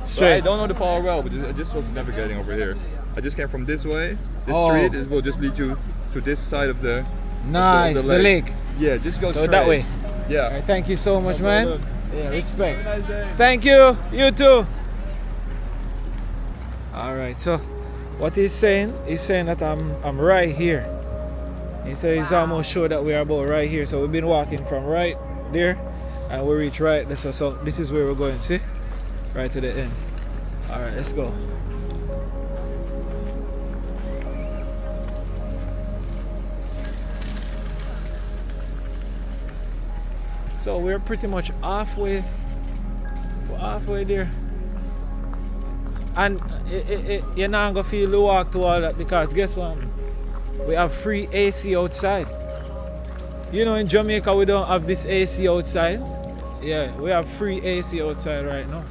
Straight. I don't know the power well, but I just was navigating over here. I just came from this way. This Oh. street will just lead you to this side of the Nice, the lake. Yeah, just go So straight. that way. Yeah. Alright, thank you so much, man. Yeah, respect. Have a nice day. Thank you. You too. Alright, so what he's saying that I'm right here. He said he's almost sure that we're about right here. So we've been walking from right there and we reach right there. So this is where we're going, see? Right to the end. Alright, let's go. So we're pretty much halfway there. And you're not gonna feel the walk to all that because guess what? We have free AC outside. You know, in Jamaica we don't have this AC outside. Yeah, we have free AC outside right now.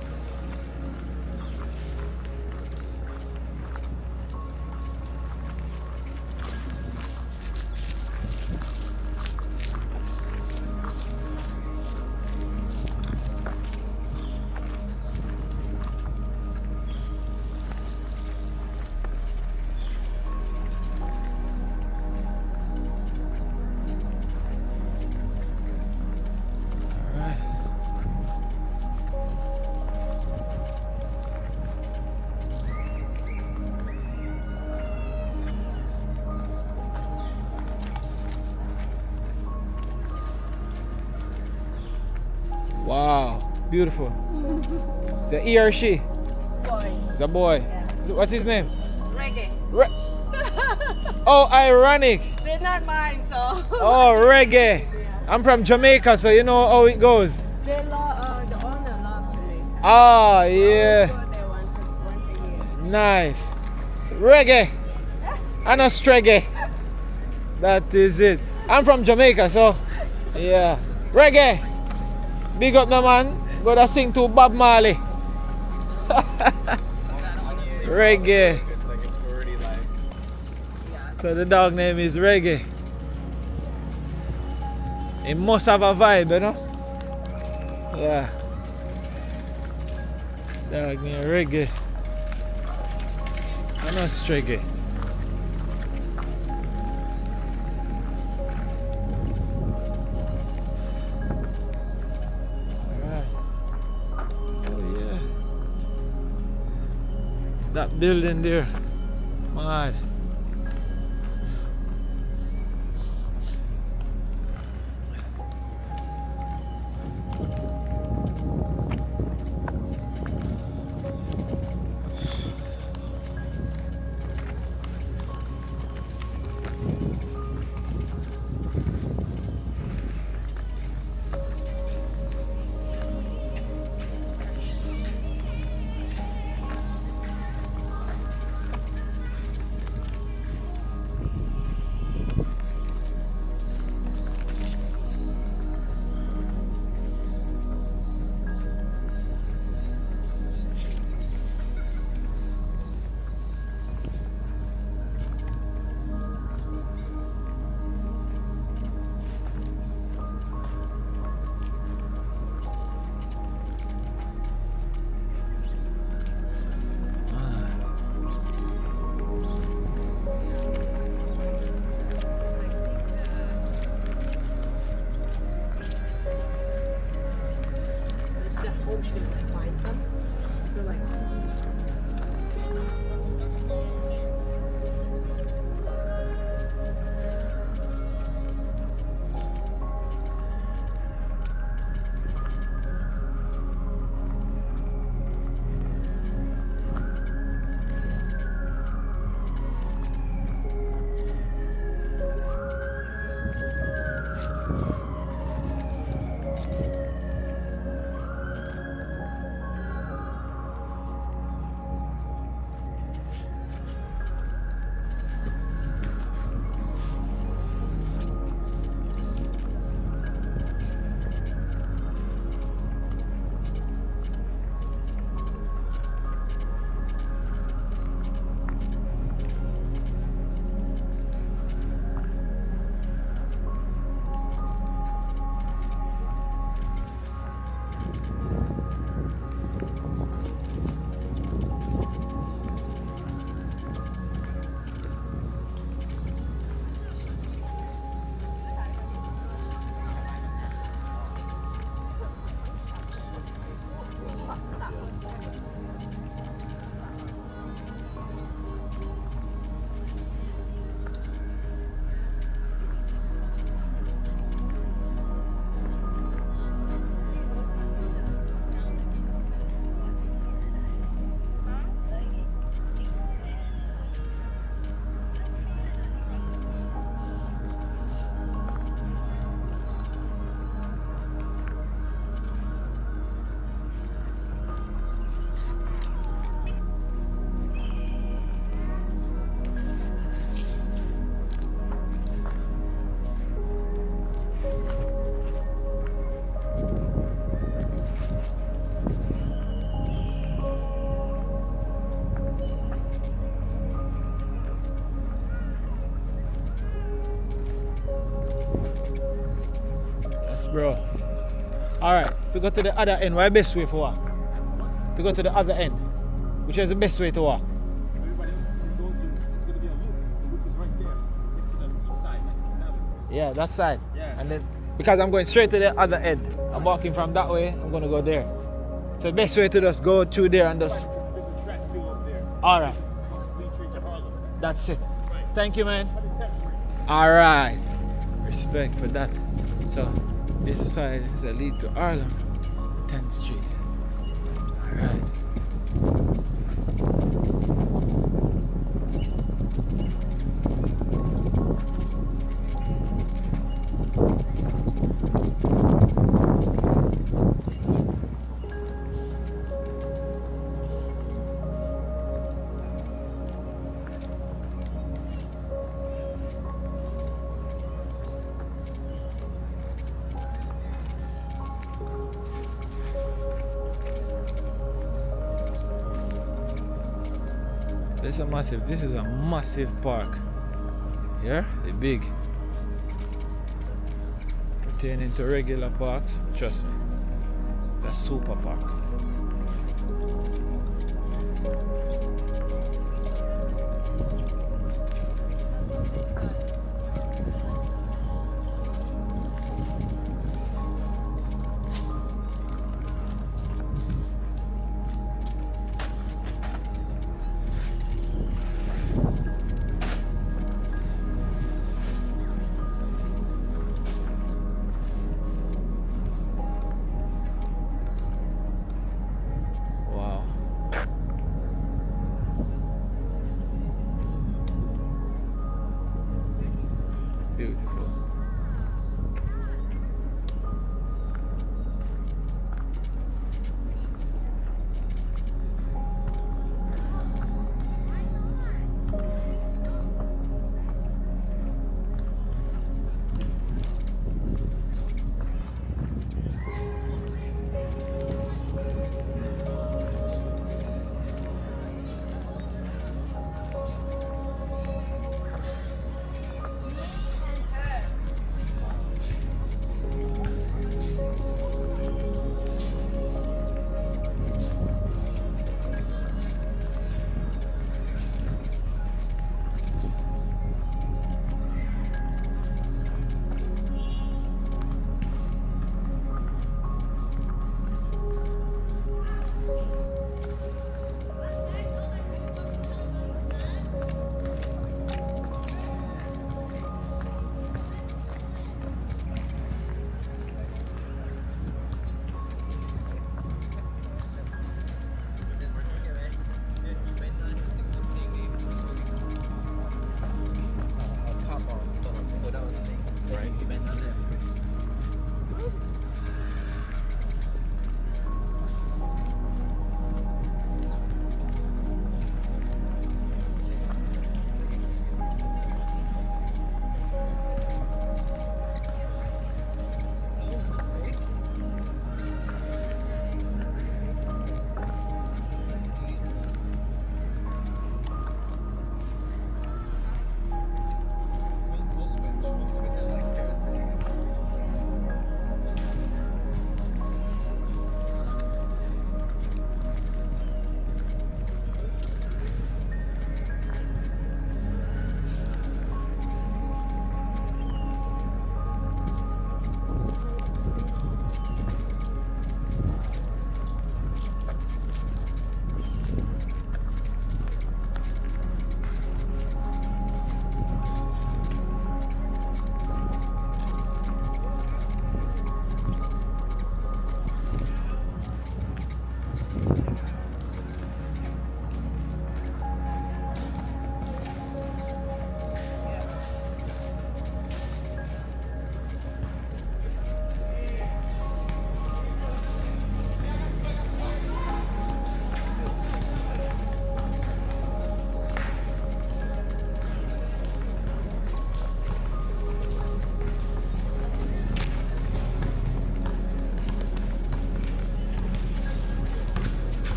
Wow, beautiful. The he or she? Boy. The boy. Yeah. What's his name? Reggae. Oh, ironic. They're not mine, so. Oh, reggae. I'm from Jamaica, so you know how it goes. The owner loves Jamaica. Ah, yeah. Go there once a year. Nice. Reggae. And a streggae. That is it. I'm from Jamaica, so yeah. Reggae. Big up the man. Gotta sing to Bob Marley. Reggae. So the dog name is Reggae. It must have a vibe, you know? Yeah. Dog name Reggae. I know it's Reggae. That building there, mad. Bro. Alright, to go to the other end, what's the best way for walk? To go to the other end. Which is the best way to walk? Everybody else is going to, it's going to be a loop. The loop is right there. Take to the east side, next to the other. Yeah, that side. Yeah. And then, because I'm going straight to the other end. I'm walking from that way, I'm going to go there. So the best way to just go through there and just... There's a track field up there. Alright. That's it. Thank you, man. Alright. Respect for that. So, this side is the lead to Harlem, 10th Street. Alright. This is a massive park. Yeah, it's big. Pertaining to regular parks, trust me, it's a super park. Beautiful.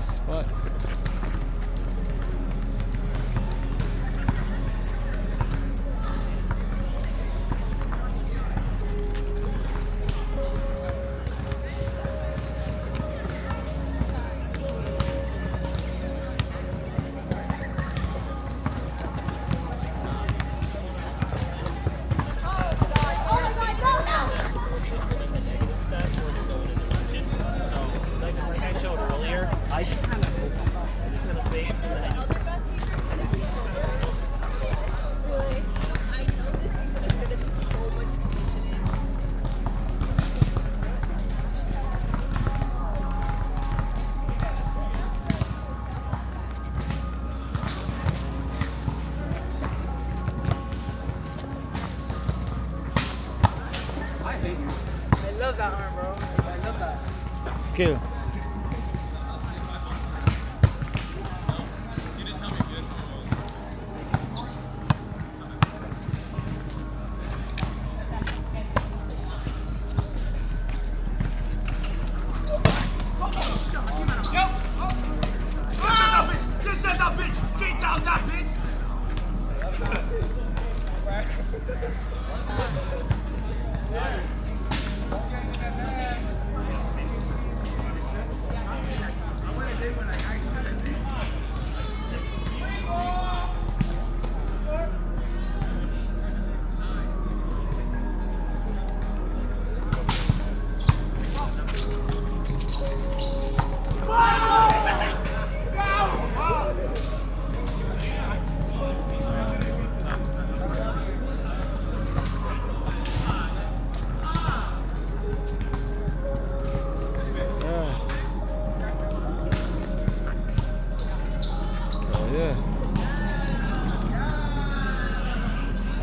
spot. Like I showed earlier, I just kind of fake and then I just I know this season is going to be so much conditioning. I love that arm, bro. I love that. Skill.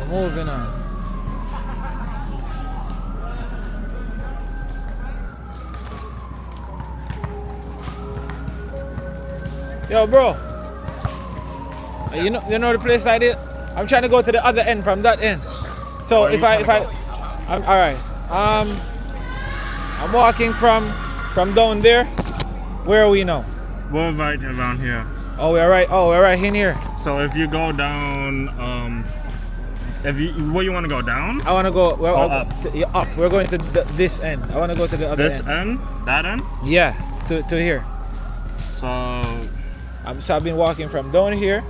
Moving on. Yo, bro. You know the place I did? I'm trying to go to the other end from that end. So I'm all right. I'm walking from down there. Where are we now? We're right around here. Oh, we're right in here. So if you go down, where you want to go down? I want to go up. Up. We're going to this end. I want to go to the other this end. That end? Yeah, to here. So I've been walking from down here,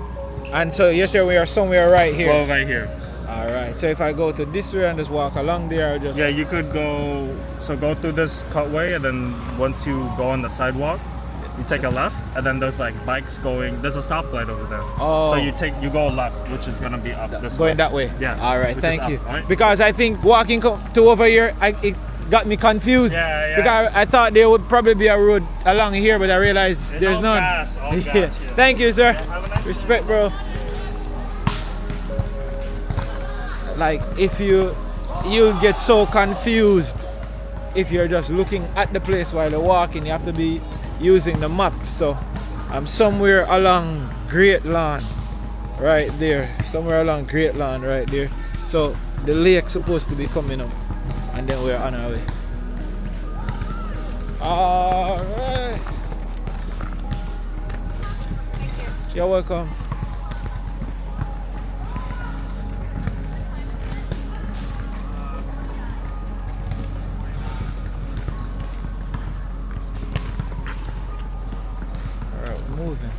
and so you say we are somewhere right here. Well, right here. All right. So if I go to this way and just walk along there, yeah, you could go. So go through this cutway, and then once you go on the sidewalk, you take a left, and then there's like bikes going. There's a stoplight over there. Oh. So you go left, which is gonna be up this way. Going that way. Yeah. All right. Thank you. Up, right? Because I think walking to over here, it got me confused. Yeah. Because I thought there would probably be a road along here, but I realized there's none. All gas, yeah. Thank you, sir. Yeah, have a nice Respect, bro. Like if you'll get so confused if you're just looking at the place while you're walking. You have to be using the map. So I'm somewhere along Great Lawn right there. So the lake's supposed to be coming up, and then we're on our way. All right. Thank you. You're welcome. Moving.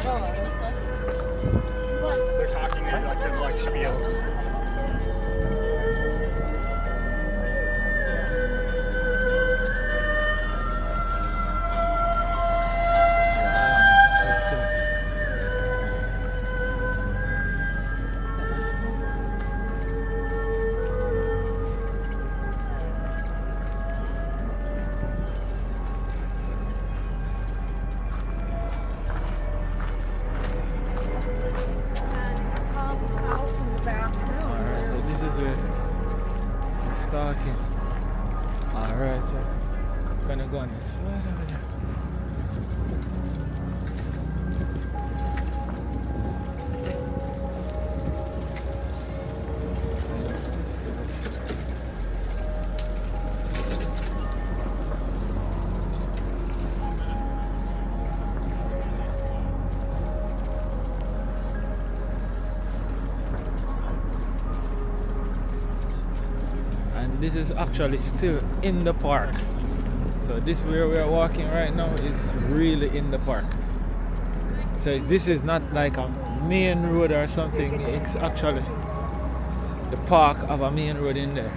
They're talking like spiels. Alright, so this is where it's talking. Alright, so gonna go on this side over there. And this is actually still in the park. So this where we are walking right now is really in the park. So this is not like a main road or something, it's actually the park of a main road in there.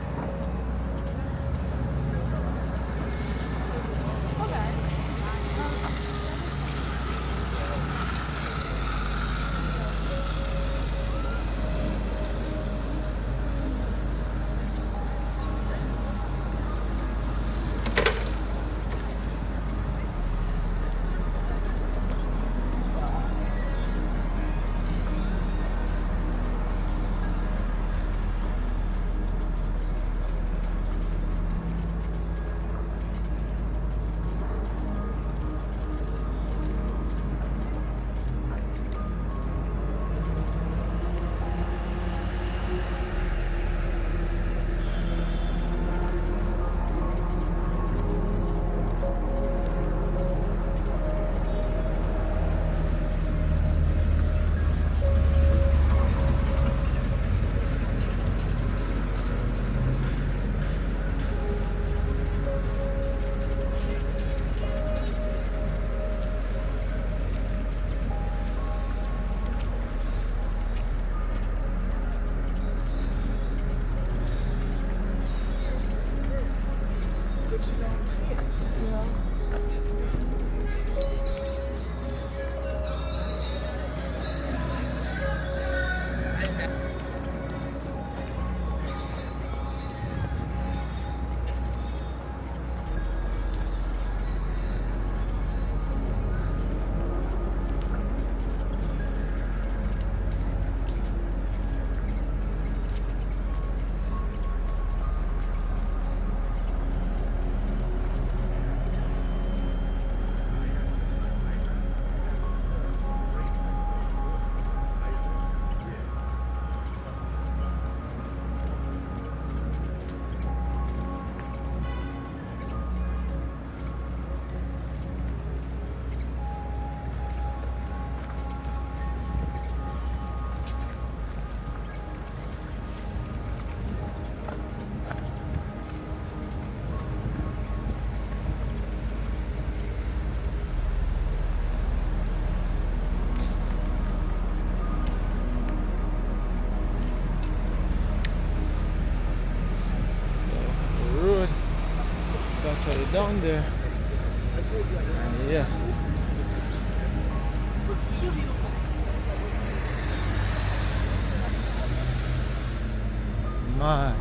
Down there. Yeah. My.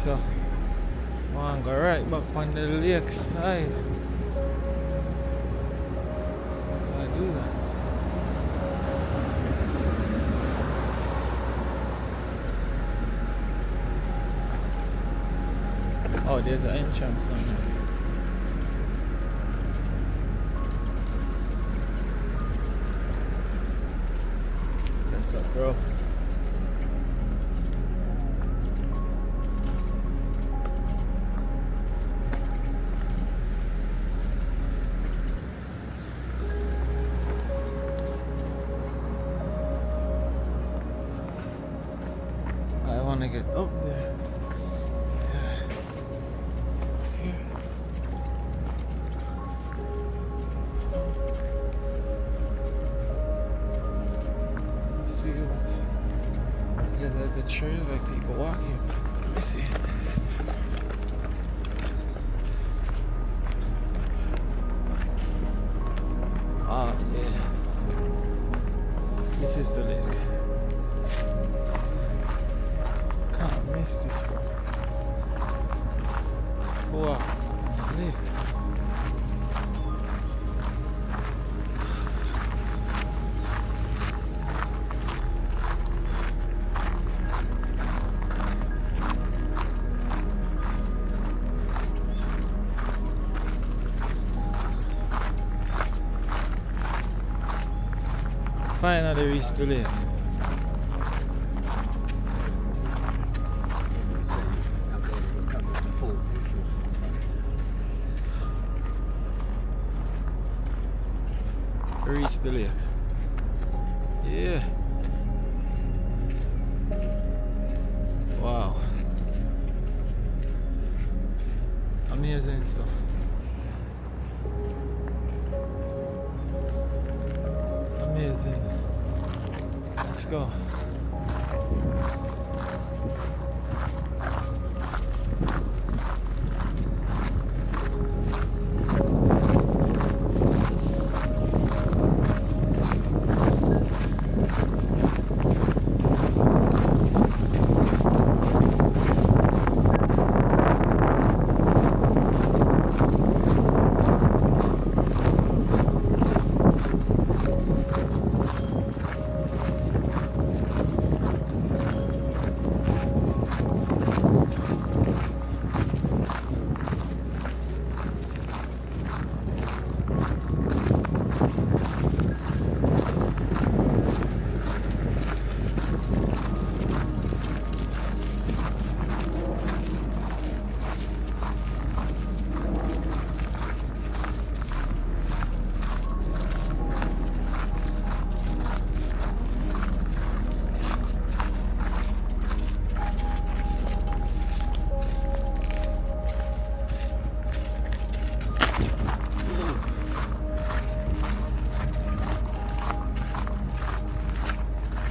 So, man, go right back on the lake side. I do that. Oh, there's an entrance down there. That's up, bro. I want to get up there. See what's the trees, like people walking. Let me see. Ah, yeah. This is the lake. Can't miss this one. Wow, lake. Finally reached the lake. Reached the lake. Yeah. Wow. Amazing stuff. Amazing. Let's go.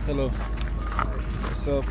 Hello. What's up?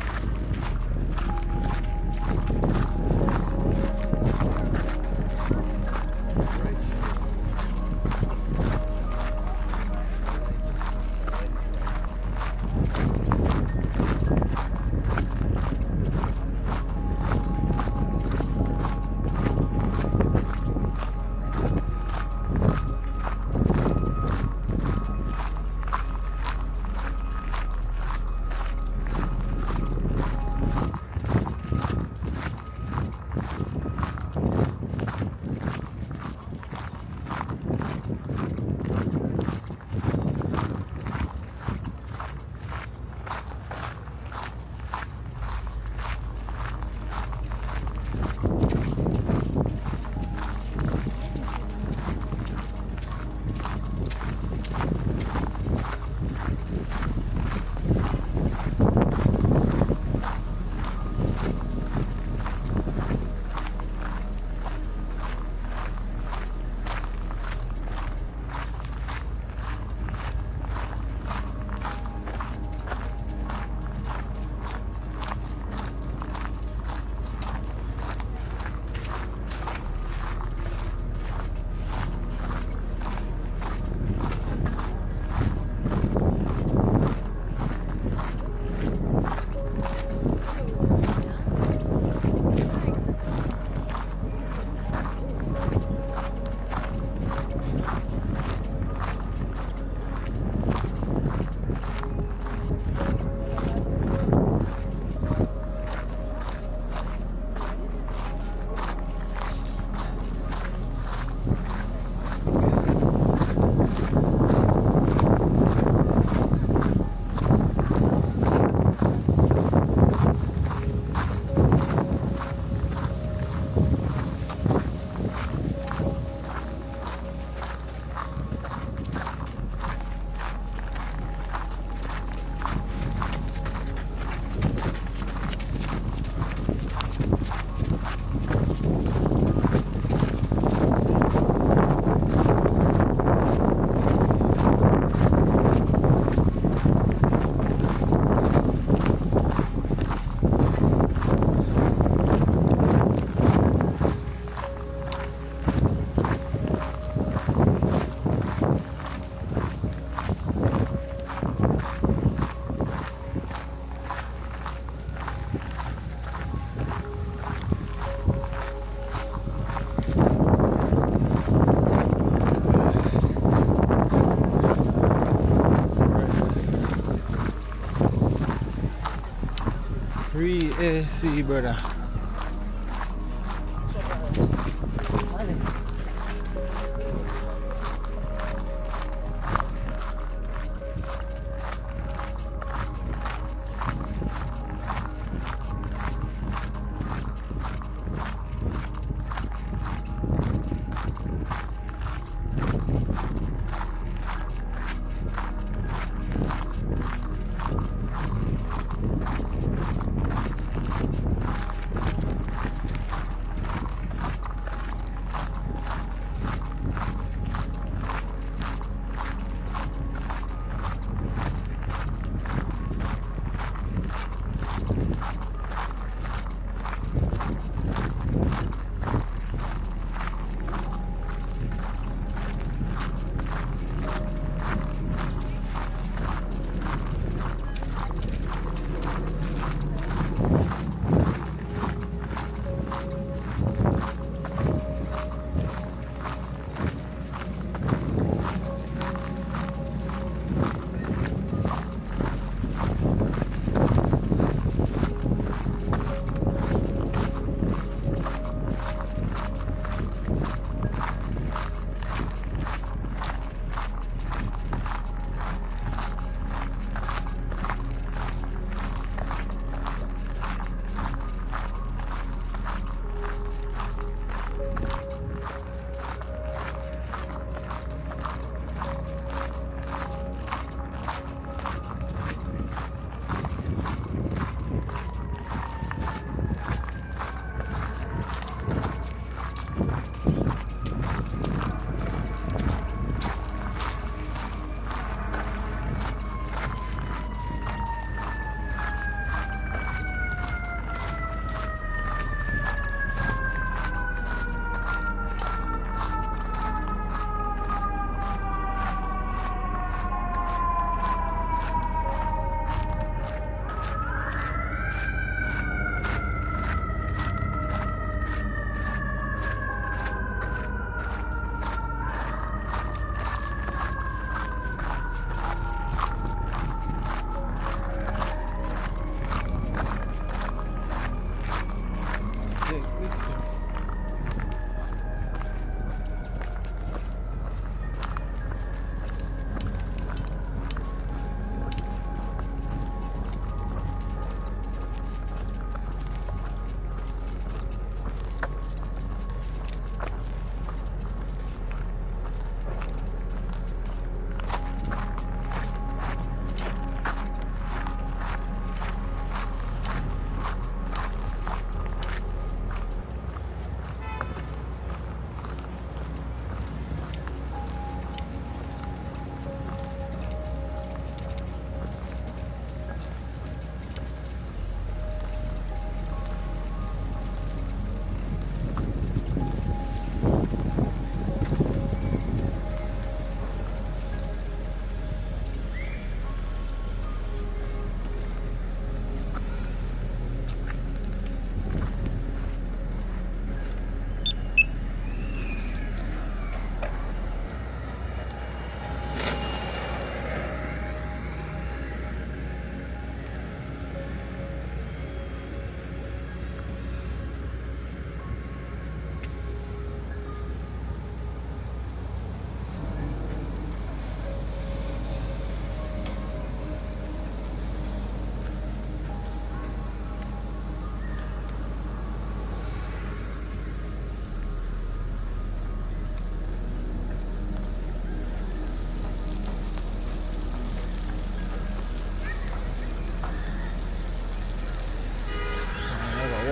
Free AC, brother.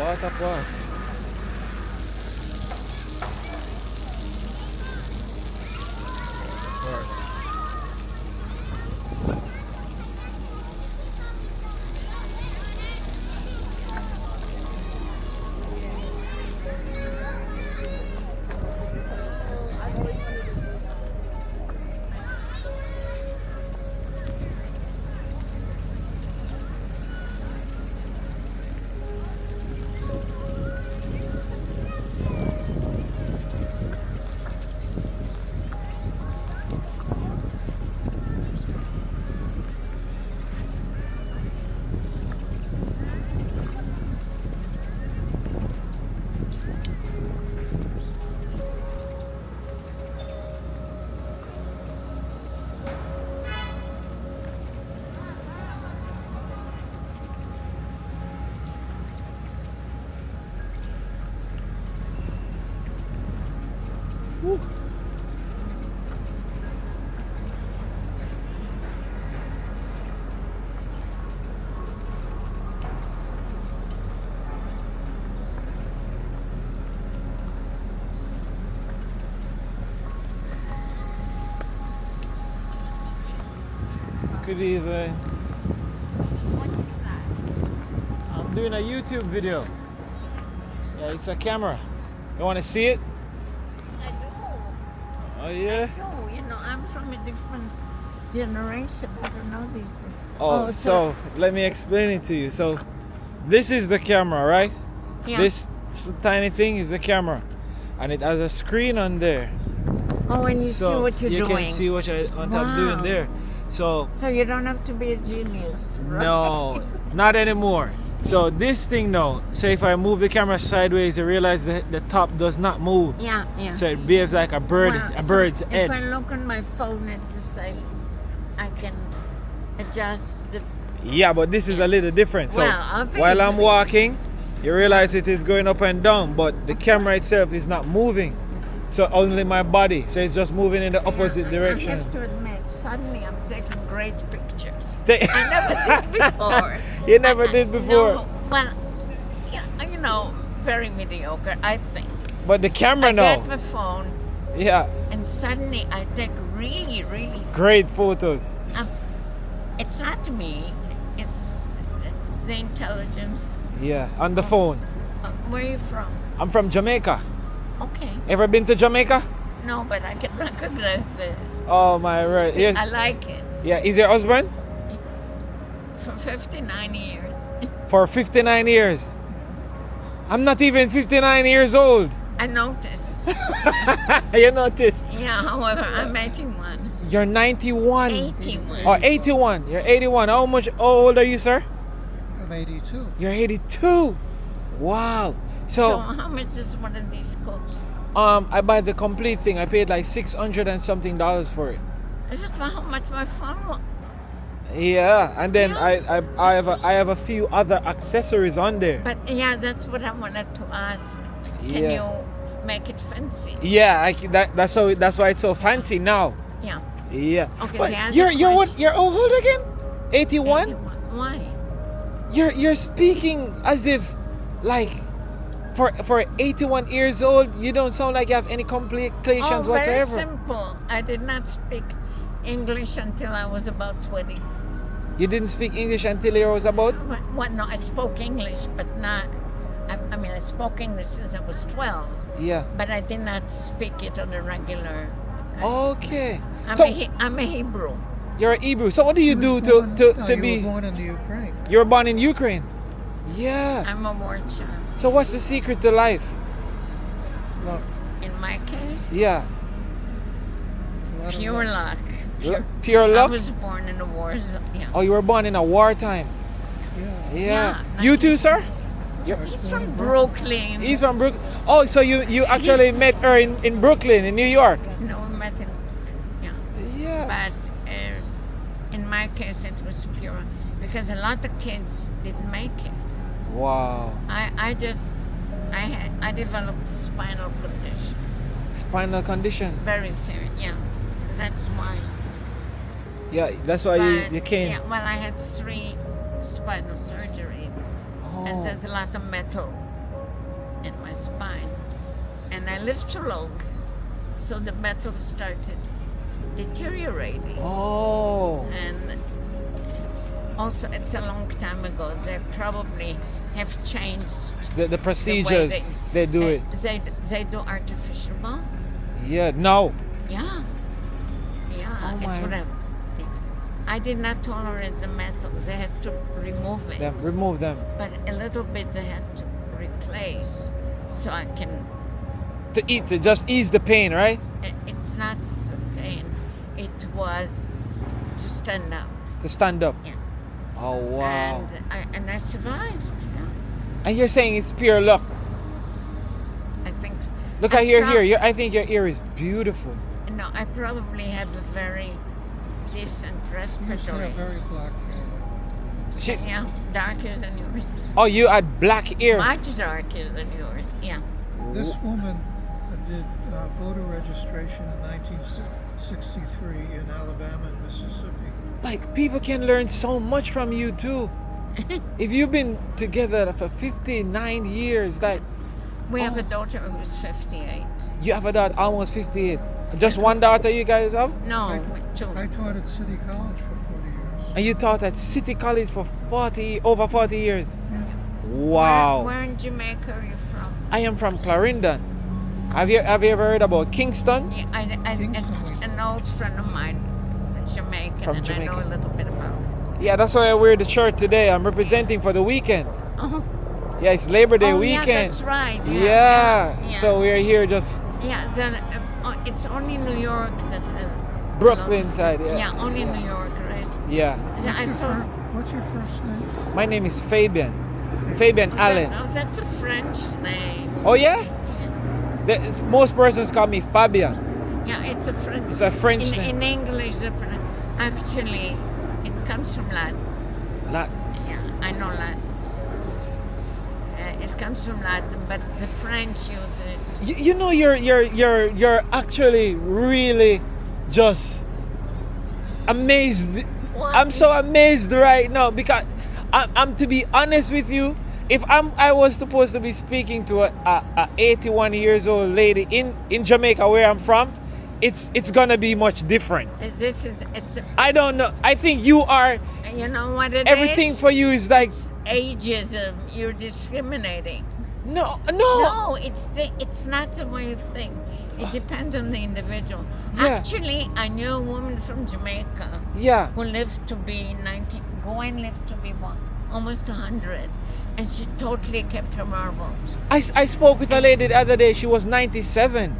water park. Woo. Good evening. What is that? I'm doing a YouTube video. Yeah, it's a camera. You want to see it? I do. Oh yeah. No, you know, I'm from a different generation. I don't know these things. Oh, so let me explain it to you. So this is the camera, right? Yeah. This tiny thing is the camera, and it has a screen on there. Oh, and you So see what you're you doing. can see what I'm doing Wow. there. So So you don't have to be a genius, right? no, not anymore. So this thing now, say if I move the camera sideways, you realize that the top does not move. Yeah, yeah. So it behaves like a bird, Well, a so bird's head. If I look on my phone, it's the same. I can adjust the. Yeah, but this is a little different. So Well, while I'm obviously. walking, you realize it is going up and down, but the camera itself is not moving. So only my body. So it's just moving in the opposite I direction. have to admit, suddenly I'm taking great pictures. They- I never did before. You never did before. No, well, you know, very mediocre, I think. But the camera I now, get my phone, yeah, and suddenly I take really, really. great photos. It's not me. It's the intelligence. Yeah, on the phone. Where are you from? I'm from Jamaica. Okay. Ever been to Jamaica? No, but I can recognize it. Oh my right. Yes. I like it. Yeah, is your husband? For 59 years. For 59 years. I'm not even 59 years old. I noticed. You noticed? Yeah, however, I'm 81. You're 91. 81. Oh, 81. You're 81. How old are you, sir? I'm 82. You're 82. Wow. So So, how much is one of these coats? I buy the complete thing. I paid like $600 and something for it. I just know how much my phone was. Yeah, and then Yeah. I have a few other accessories on there. But yeah, that's what I wanted to ask. Can Yeah. you make it fancy? Yeah, that's why it's so fancy now. Yeah. Yeah. Okay, But so ask you're a what? question. You're how old again? 81? 81. Why? You're speaking as if like for 81 years old, you don't sound like you have any complications Oh, very whatsoever. simple. I did not speak English until I was about 20. You didn't speak English until you was about? Well, no, I spoke English, but not. I mean, I spoke English since I was 12, Yeah. but I did not speak it on a regular. Okay. I'm, So I'm a Hebrew. you're a Hebrew. So what do you do to You be? were born in the Ukraine. You were born in Ukraine. Yeah. I'm a war child. So what's the secret to life? Luck. In my case, Yeah. A lot of pure luck. luck. Pure I luck. was born in a war zone. Yeah. Oh, you were born in a wartime. Yeah. Yeah. You too, sir? He's from Brooklyn. He's from Brooklyn. Oh, so you actually met her in Brooklyn, in New York. No, we met in. Yeah. Yeah. But in my case, it was pure because a lot of kids didn't make it. Wow. I developed spinal condition. Spinal condition. Very serious. Yeah. That's why. Yeah, that's why But, you came. Yeah. Well, I had 3 spinal surgery, and Oh. there's a lot of metal in my spine, and I lived too long, so the metal started deteriorating. Oh. And also, it's a long time ago. They probably have changed The procedures they do it. They do artificial bone. Yeah. No. Yeah. Yeah. Oh it my. would have. I did not tolerate the metal. They had to remove it. Them. Remove them. But a little bit they had to replace, so I can. To just ease the pain, right? It's not the pain. It was to stand up. To stand up. Yeah. Oh wow. And I survived. Yeah. And you're saying it's pure luck. I think. So. Look at your ear. I think your ear is beautiful. No, I probably have a very decent You respiratory. have very black hair. Yeah, darker than yours. Oh, you had black ear. Much darker than yours. Yeah. This woman did voter registration in 1963 in Alabama and Mississippi. Like, people can learn so much from you too. If you've been together for 59 years, that We have a daughter who's 58. you have a daughter almost 58. Just one daughter you guys have? No, two. I taught at City College for 40 years. And you taught at City College for over 40 years. Wow. Where in Jamaica are you from? I am from Clarendon. Have you ever heard about Kingston? Yeah, an old friend of mine from Jamaica, From and Jamaica. I know a little bit about it. Yeah, that's why I wear the shirt today. I'm representing for the weekend. Oh, Yeah, it's Labor Day oh weekend. yeah, that's right. Yeah. So we're here just Yeah, then, it's only New York that. Brooklyn side. Yeah. Yeah, only New York, right? Yeah. I saw. What's your first name? My name is Fabian. Fabian Allen. That's a French name. Oh yeah? Most persons call me Fabian. Yeah, it's a French. It's a French name. In English, actually, it comes from Latin. Latin. Yeah, I know Latin. So, it comes from Latin, but the French use it. You know, you're actually really just amazed. What? I'm so amazed right now because I'm to be honest with you. If I was supposed to be speaking to a 81 years old lady in Jamaica where I'm from, it's gonna be much different. I don't know. I think you are. You know what it everything is? for you is like Ageism. You're discriminating. No. No, it's not the way you think. It depends on the individual. Yeah. Actually, I knew a woman from Jamaica. Yeah. Who lived to be 90, lived to be almost 100, and she totally kept her marbles. I spoke with a lady the other day. She was 97,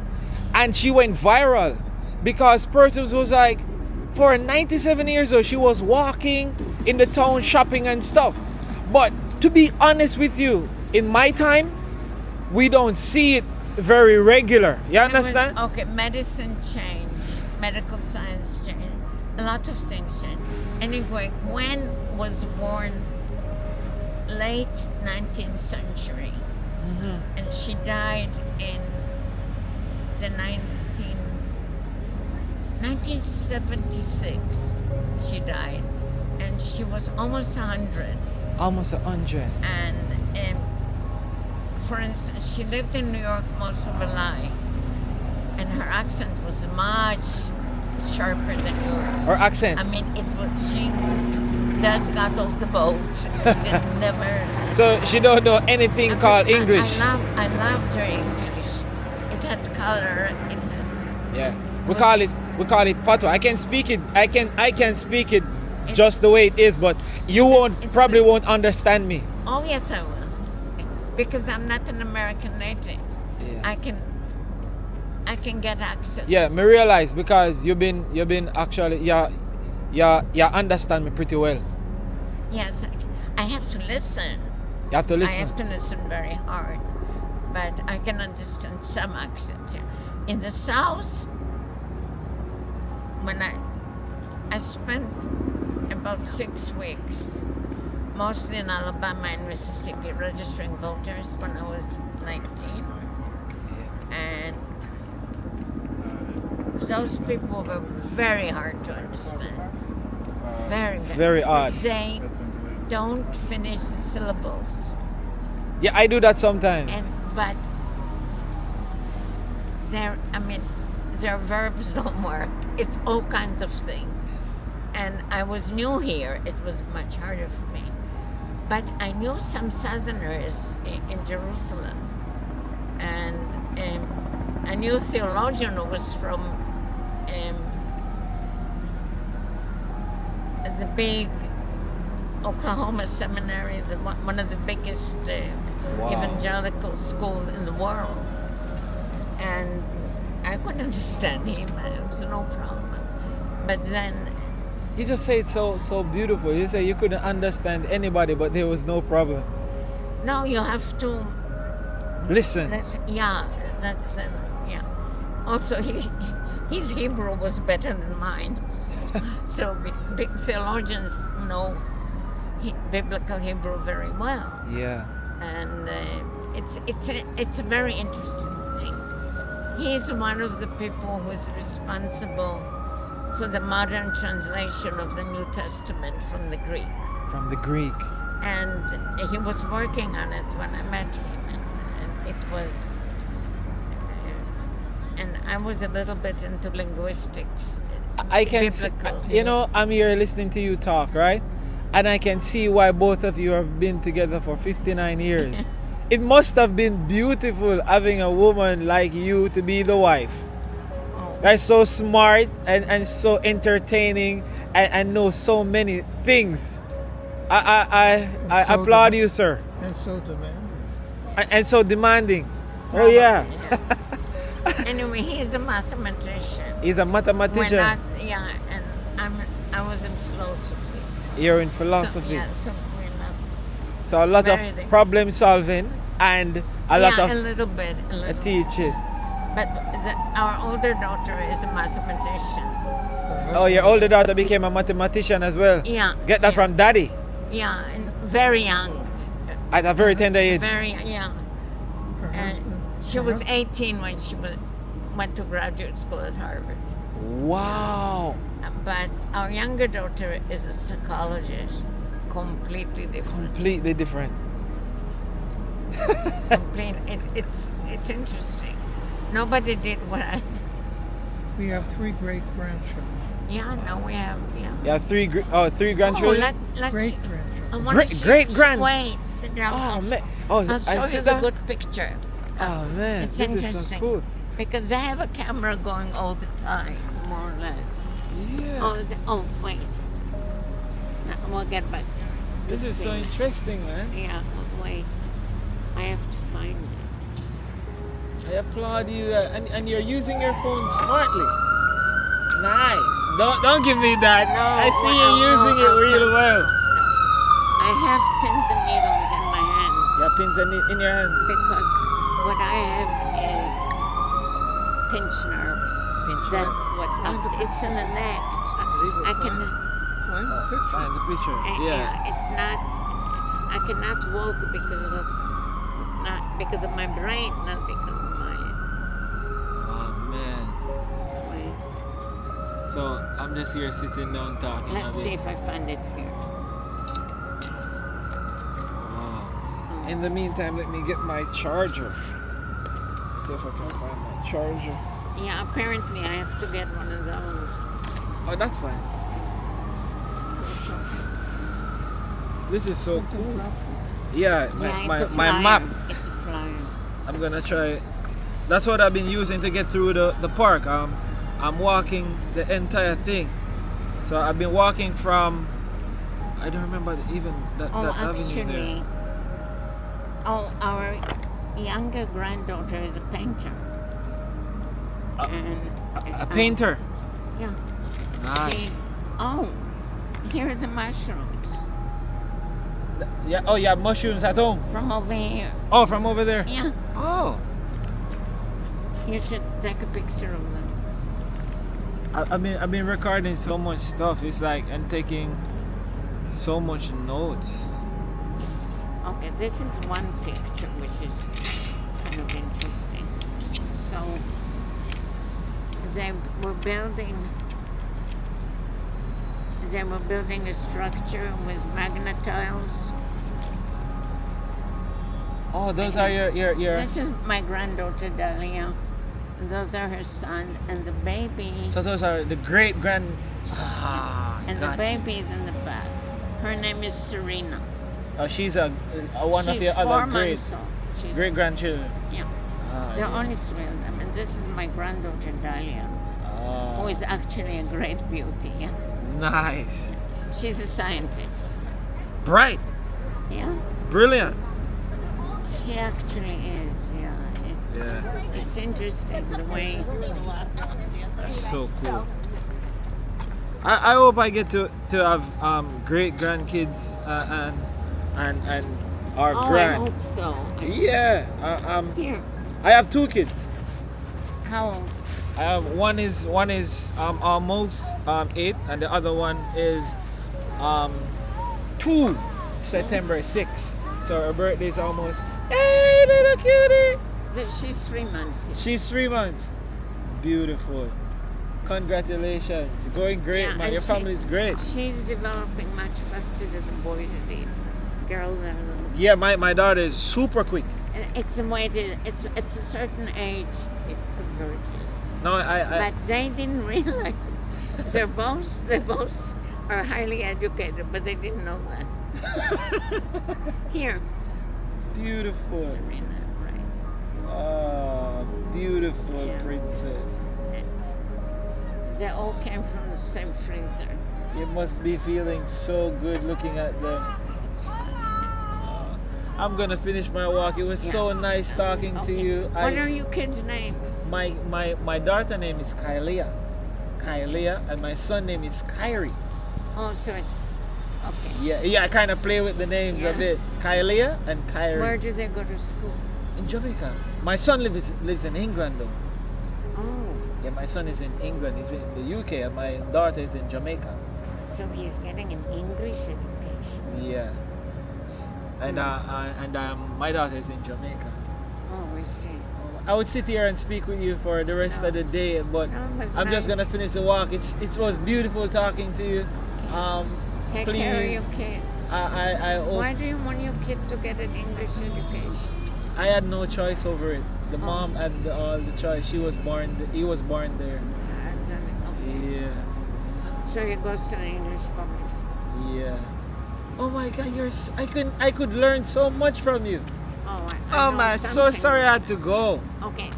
and she went viral because persons was like, for 97 years old, she was walking in the town shopping and stuff. But to be honest with you, in my time, we don't see it very regular. You understand? Okay, medicine changed, medical science changed, a lot of things changed. Anyway, Gwen was born late 19th century, and she died in the 1976. She died, and she was almost 100. Almost 100. And for instance, she lived in New York most of her life, and her accent was much sharper than yours. Her accent? I mean, she just got off the boat. She never. So she don't know anything called English. I loved her English. It had color. It had. Yeah, we call it patois. I can speak it. I can speak it just the way it is, but you probably won't understand me. Oh yes, I will, because I'm not an American native. Yeah. I can get accents. Yeah, me realize because you've been actually you understand me pretty well. Yes, I have to listen. You have to listen. I have to listen very hard, but I can understand some accents. Yeah. In the South, when I spent about 6 weeks, mostly in Alabama and Mississippi, registering voters when I was 19. And those people were very hard to understand. Very odd. They don't finish the syllables. Yeah, I do that sometimes. But their verbs don't work. It's all kinds of things. And I was new here. It was much harder for me. But I knew some Southerners in Jerusalem. And I knew a theologian who was from the big Oklahoma seminary, one of the biggest evangelical schools in the world. And I couldn't understand him. It was no problem. But then you just say it so beautiful. You say you couldn't understand anybody, but there was no problem. No, you have to listen. Yeah. Also, his Hebrew was better than mine. So big theologians know biblical Hebrew very well. Yeah. And it's a very interesting thing. He's one of the people who is responsible for the modern translation of the New Testament from the Greek. From the Greek. And he was working on it when I met him, and it was, and I was a little bit into linguistics. I can see, biblical. you know, I'm here listening to you talk, right? And I can see why both of you have been together for 59 years. It must have been beautiful having a woman like you to be the wife. That's so smart and so entertaining and knows so many things. I so applaud you, sir. And so demanding. And so demanding. Oh yeah. Anyway, he's a mathematician. He's a mathematician. We're not, yeah, and I was in philosophy. You're in philosophy. So, yeah, so we're not. So a lot of very problem solving and a lot of a little bit. A little teaching. But our older daughter is a mathematician. Oh, your older daughter became a mathematician as well. Yeah. Get that from daddy. Yeah, and very young. At a very tender age. Very young. And she was 18 when she went to graduate school at Harvard. Wow. But our younger daughter is a psychologist. Completely different. Completely different. It's interesting. Nobody did what I. We have 3 great grandchildren. Yeah, no, we have. Yeah. Yeah, three grandchildren. Let's. Great grandchildren. I want to Great grand. Wait, sit down. Oh man. Oh, I'll show you the good picture. Oh man, It's this interesting. is so cool. Because I have a camera going all the time, more or less. Yeah. Oh wait. No, we'll get back. This is so interesting, man. Yeah, wait. I have to find it. I applaud you, and you're using your phone smartly. Nice. Don't give me that. No, I see you using it real well. I have pins and needles in my hands. Yeah, pins in your hand. Because what I have is pinch nerves. That's what it's in the neck. I can Find the picture. Find the picture. Yeah. it's not. I cannot walk because of my brain, not because of my. Oh man. Wait. So I'm just here sitting down talking. Let's see if I find it here. Wow. In the meantime, let me get my charger. See if I can find my charger. Yeah, apparently I have to get one of those. Oh, that's fine. This is so cool. Yeah, my map. It's a flyer. I'm gonna try. That's what I've been using to get through the park. I'm walking the entire thing. So I've been walking from. I don't remember even that avenue there. Our younger granddaughter is a painter. A painter. Yeah. Nice. Here are the mushrooms. Yeah. Oh, you have mushrooms at home. From over here. Oh, from over there. Yeah. Oh. You should take a picture of them. I've been recording so much stuff. It's like I'm taking so much notes. Okay, this is one picture which is kind of interesting. So they were building a structure with magnetiles. Oh, those are your. This is my granddaughter Dahlia. Those are her son and the baby. So those are the great grand. And the baby is in the back. Her name is Serena. She's a one of your other great grandchildren. Yeah. They're only three of them, and this is my granddaughter Dahlia, who is actually a great beauty. Yeah. Nice. She's a scientist. Bright. Yeah. Brilliant. She actually is. Yeah. It's interesting the way. That's so cool. I hope I get to have great grandkids and our grand. I hope so. Yeah. Here. I have 2 kids. How old? One is almost 8, and the other one is 2, September 6th. So her birthday is almost. Hey, little cutie. She's 3 months. Here. She's 3 months. Beautiful. Congratulations. You're going great, Yeah, man. and Your family's great. She's developing much faster than the boys did. Girls are. Yeah, my daughter is super quick. It's a way to, it's a certain age it converges. No, But they didn't realize. They both are highly educated, but they didn't know that. Here. Beautiful. Serena, right? Oh, beautiful Yeah. princess. They all came from the same freezer. You must be feeling so good looking at them. I'm gonna finish my walk. It was so nice talking to you. What are your kids' names? My daughter name is Kylia, and my son name is Kyrie. Oh, so it's okay. Yeah, I kind of play with the names a bit. Kylia and Kyrie. Where do they go to school? In Jamaica. My son lives in England though. Oh. Yeah, my son is in England. He's in the UK, and my daughter is in Jamaica. So he's getting an English education. Yeah. And my daughter is in Jamaica. Oh, I see. I would sit here and speak with you for the rest of the day, but I'm just gonna finish the walk. It was beautiful talking to you. Take please, care of your kids. I hope. Why do you want your kid to get an English education? I had no choice over it. The mom had all the choice. He was born there. Yeah. So he goes to the English public school. Yeah. Oh my God, I could learn so much from you. Oh, Oh man, so sorry I had to go. Okay.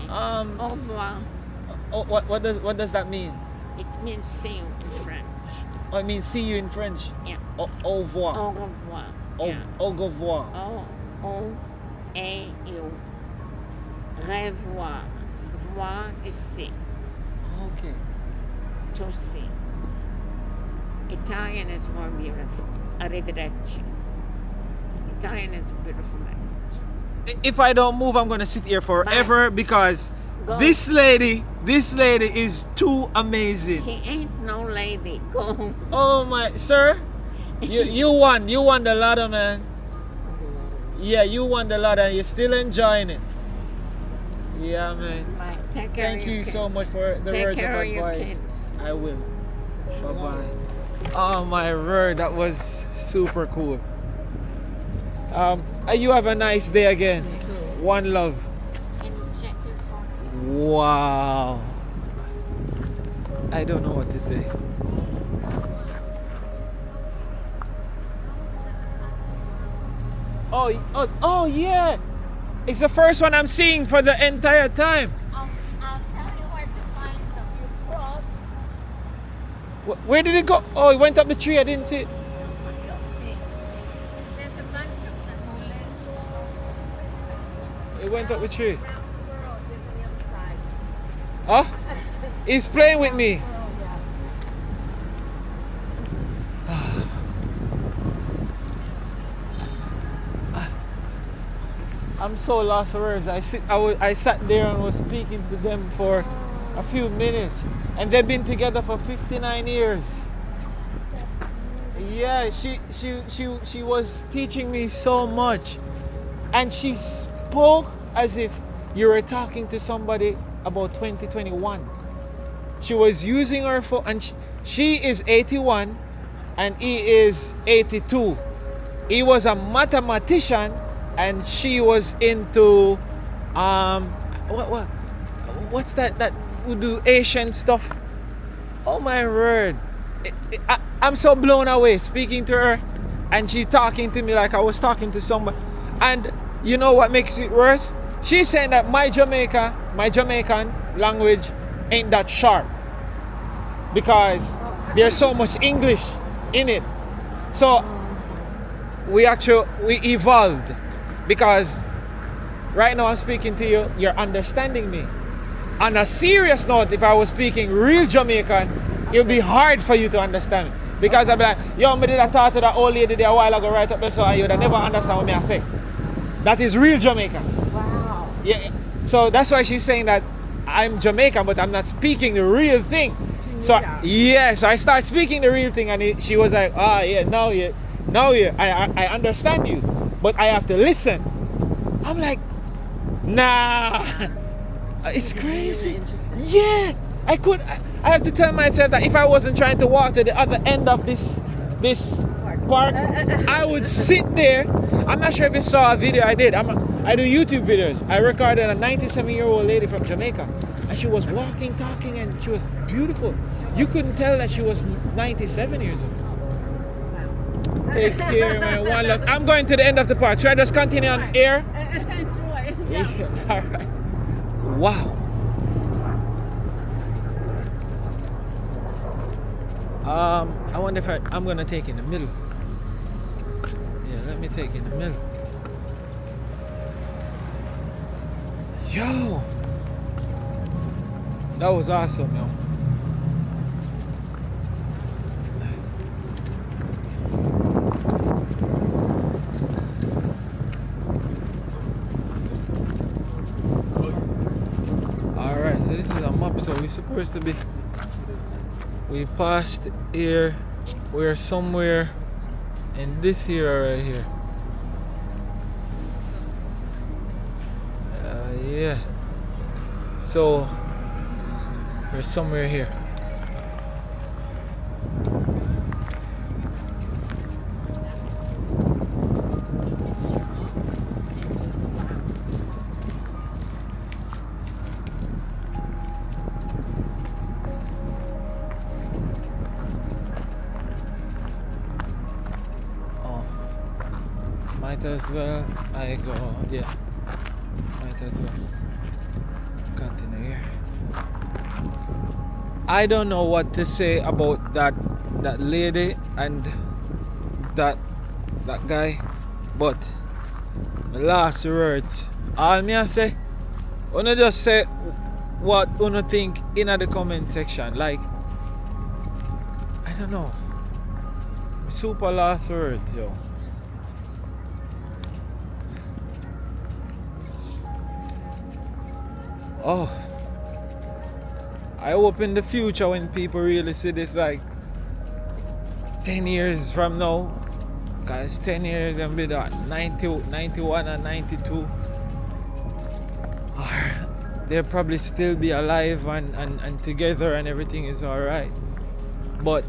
Au revoir. Oh, what does that mean? It means see you in French. Oh, it means see you in French. Yeah. Au revoir. Au revoir. Au revoir. O-A-U. Revoir. Voir is see. Okay. To see. Italian is more beautiful. Arrivederci. Italian is a beautiful language. If I don't move, I'm gonna sit here forever because this lady is too amazing. She ain't no lady. Go. Oh my, sir, you won the lotto, man. Yeah, you won the lotto, and you're still enjoying it. Yeah, man. Bye. Thank you so much for the words of advice. I will. Bye bye. Oh my word, that was super cool. You have a nice day again. One love. Can you check your phone? Wow. I don't know what to say. Oh yeah. It's the first one I'm seeing for the entire time. I'll tell you where to find some. You cross. Where did it go? Oh, it went up the tree. I didn't see it. There's a bunch of them. It went up the tree. Huh? He's playing with me. I'm so lost for words. I sat there and was speaking to them for a few minutes, and they've been together for 59 years. Yeah, she was teaching me so much, and she spoke as if you were talking to somebody about 2021. She was using her phone, and she is 81 and he is 82. He was a mathematician and she was into what's that who do Asian stuff. Oh my word, I'm so blown away speaking to her, and she's talking to me like I was talking to somebody. And you know what makes it worse? She's saying that my Jamaican language ain't that sharp because there's so much English in it. So we evolved, because right now I'm speaking to you, you're understanding me. On a serious note, if I was speaking real Jamaican, it would be hard for you to understand me, because I'd be like, yo, I did talk to that old lady there a while ago right up there, so you would never understand what me I say. That is real Jamaican. Wow. Yeah. So that's why she's saying that I'm Jamaican, but I'm not speaking the real thing. So yeah, so I start speaking the real thing, and she was like, now I understand you, but I have to listen. I'm like, Nah, it's crazy. Yeah, I have to tell myself that if I wasn't trying to walk to the other end of this park, I would sit there. I'm not sure if you saw a video I did. I do YouTube videos. I recorded a 97-year-old lady from Jamaica, and she was walking, talking, and she was beautiful. You couldn't tell that she was 97 years old. Take care, man. One love. I'm going to the end of the park. Should I just continue on air? Yeah. All right. Wow. I wonder if I'm gonna take in the middle. Yeah, let me take in the middle. Yo, that was awesome, yo. Alright, so this is a map, so we're supposed to be, we passed here, we're somewhere in this here right here. Yeah, so we're somewhere here. Might as well I go, yeah, might as well continue here. I don't know what to say about that lady and that guy, but my last words, all me I say, wanna just say what wanna think in the comment section. Like, I don't know, super last words, yo. Oh, I hope in the future when people really see this, like 10 years from now, because 10 years gonna be that 91 and 92, they'll probably still be alive and together and everything is alright. But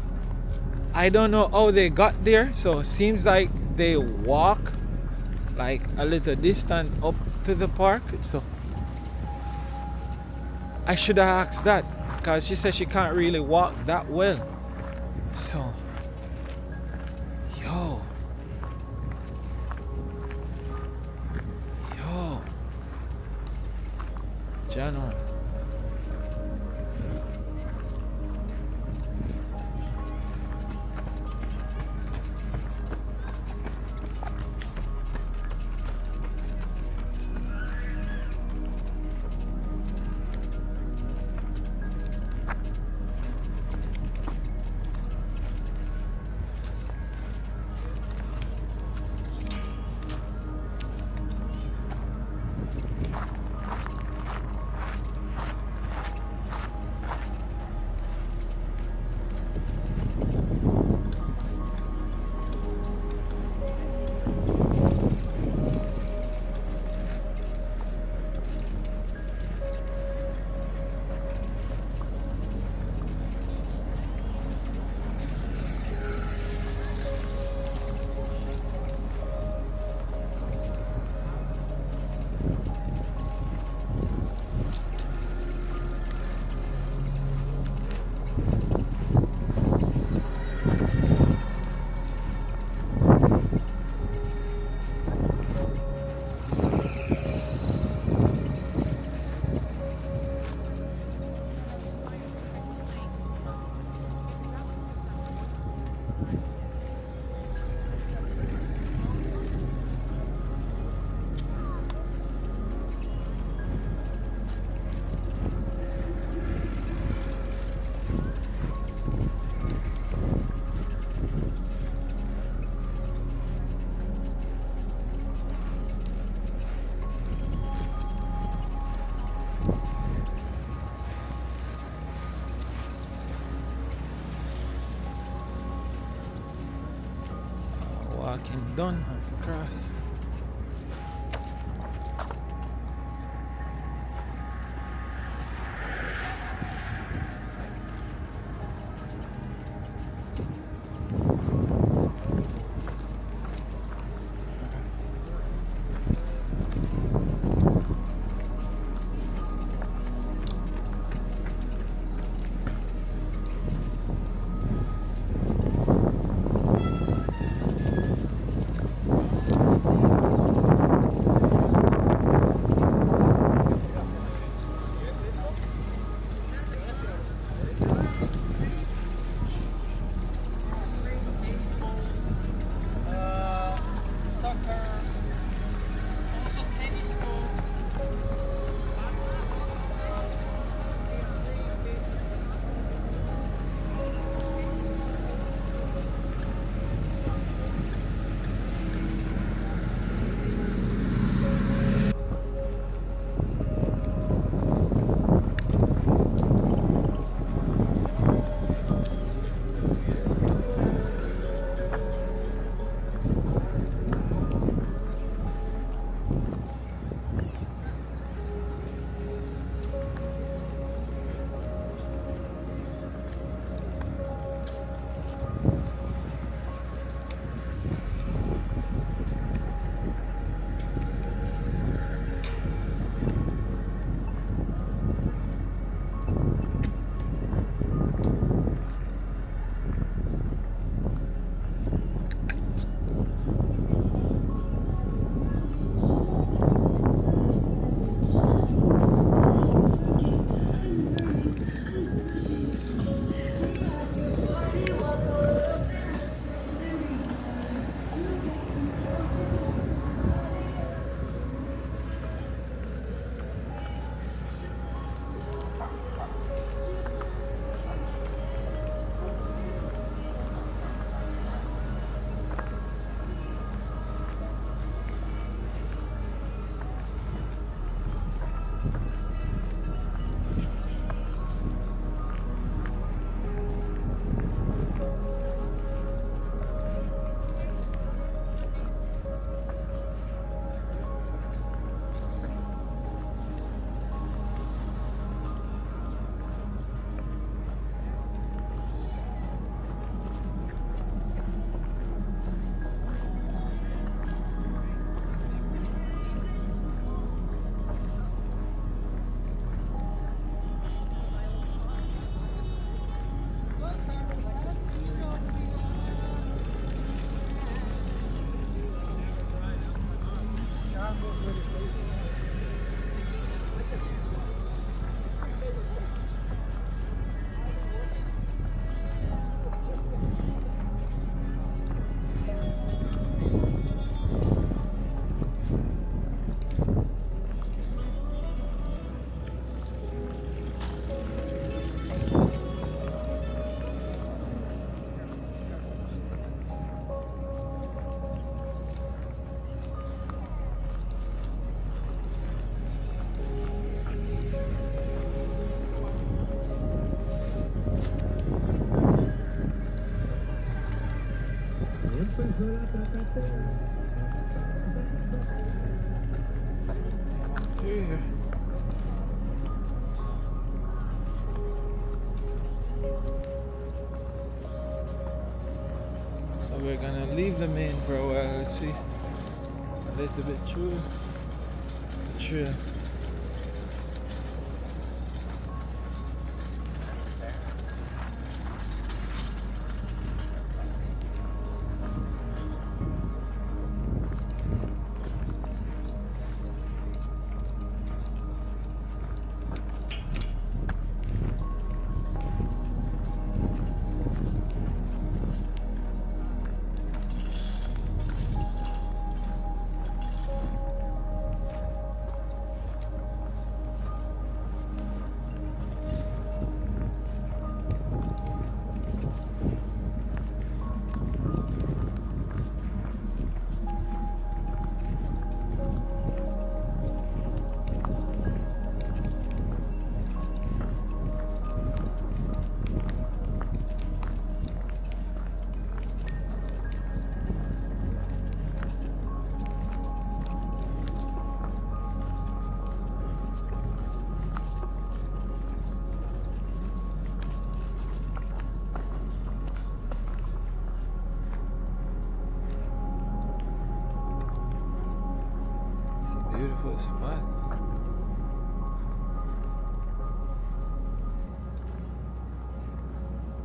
I don't know how they got there, so it seems like they walk like a little distance up to the park. So I should have asked that, because she said she can't really walk that well. So, yo, Jano. Walking done, have to cross. So we're gonna leave the main for a while. Let's see. A little bit through the trail. Beautiful spot.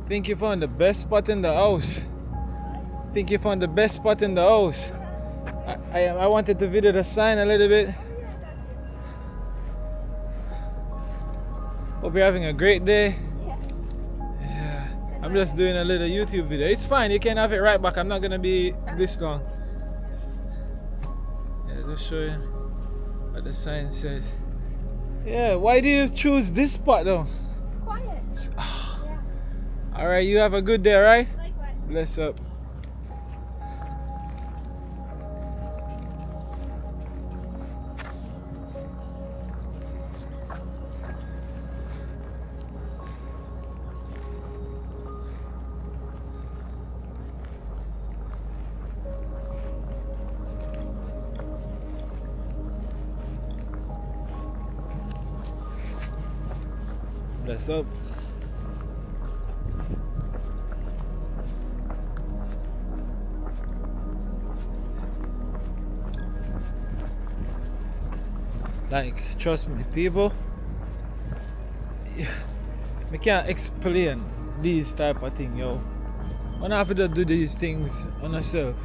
Think you found the best spot in the house. Think you found the best spot in the house. I wanted to video the sign a little bit. Hope you're having a great day. Yeah. I'm just doing a little YouTube video. It's fine, you can have it right back. I'm not gonna be this long. Yeah, just show you what the sign says. Yeah, why do you choose this spot though? It's quiet. Yeah. Alright, you have a good day, alright? Likewise. Bless up. Bless up. Like, trust me, people, I can't explain these type of thing, yo. When I have to do these things on yourself,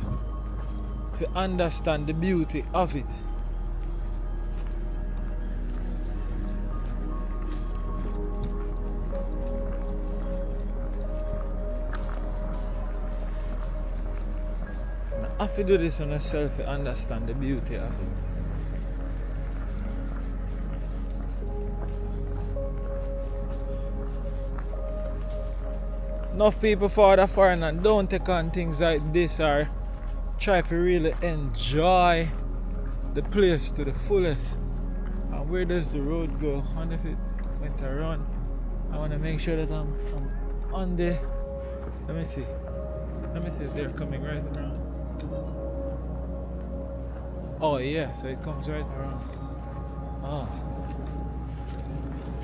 to understand the beauty of it. I have to do this on yourself to understand the beauty of it. Enough people for the foreign and don't take on things like this or try to really enjoy the place to the fullest. And where does the road go? And if it went around, I want to make sure that I'm on the. Let me see if they're coming right around. Oh yeah, so it comes right around. Oh,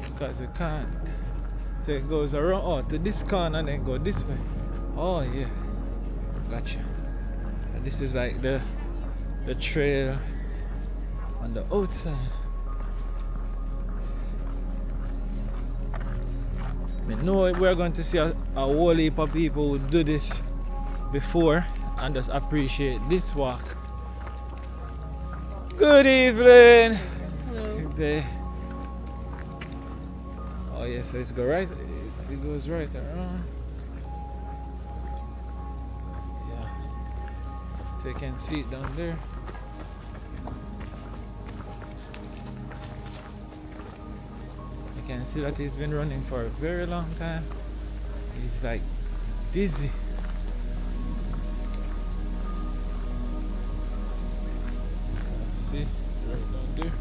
because you can't. So it goes around to this corner and then go this way. Oh yeah, gotcha. So this is like the trail on the outside. I know we're going to see a whole heap of people who do this before and just appreciate this walk. Good evening. Good day. Oh yeah, so it's go right. It goes right around. Yeah. So you can see it down there. You can see that he's been running for a very long time. He's like dizzy. See, right down there,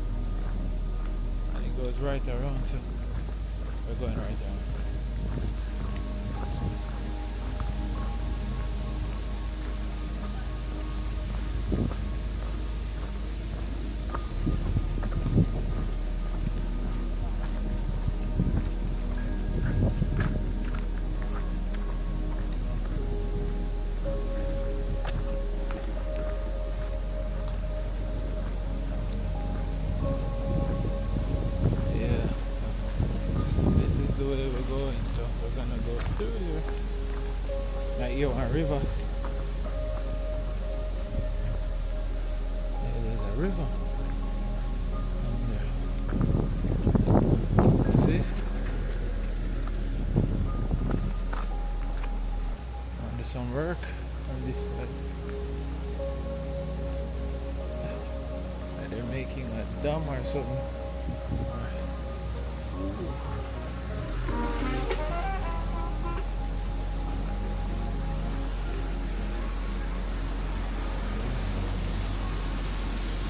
and it goes right around. So we're going right down. River. Yeah, there's a river down there. See? Do some work on this side. Like they're making a dam or something.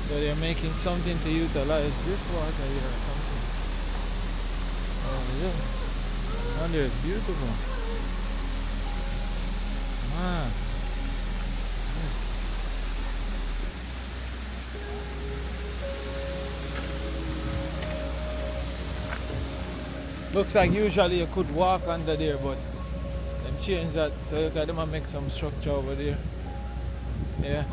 So they're making something to utilize this water here or something. Oh yes. And they're beautiful. Man. Looks like usually you could walk under there, but them change that so you can make some structure over there. Yeah.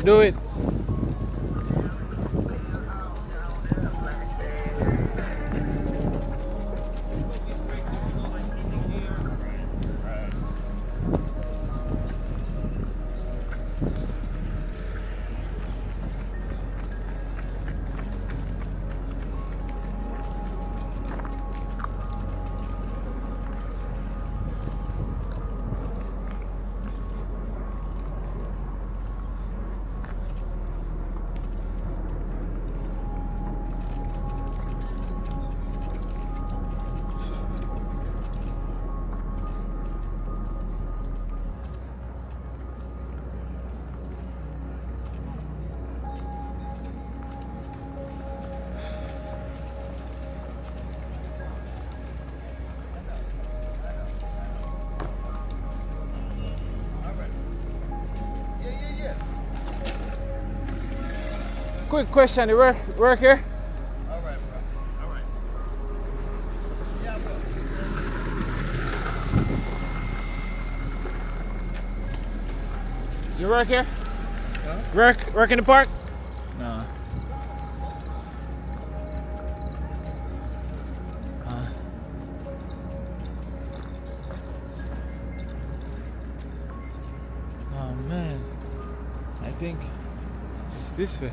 Do it. Quick question, you work here? Alright, bro. Alright. Yeah, bro. You work here? Huh? Work in the park? No. Oh man, I think it's this way.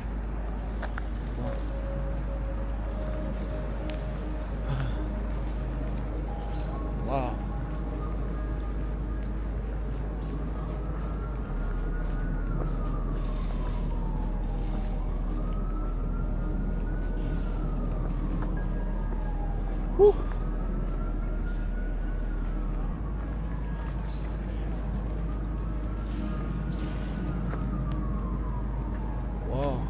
Wow. Whew. Wow.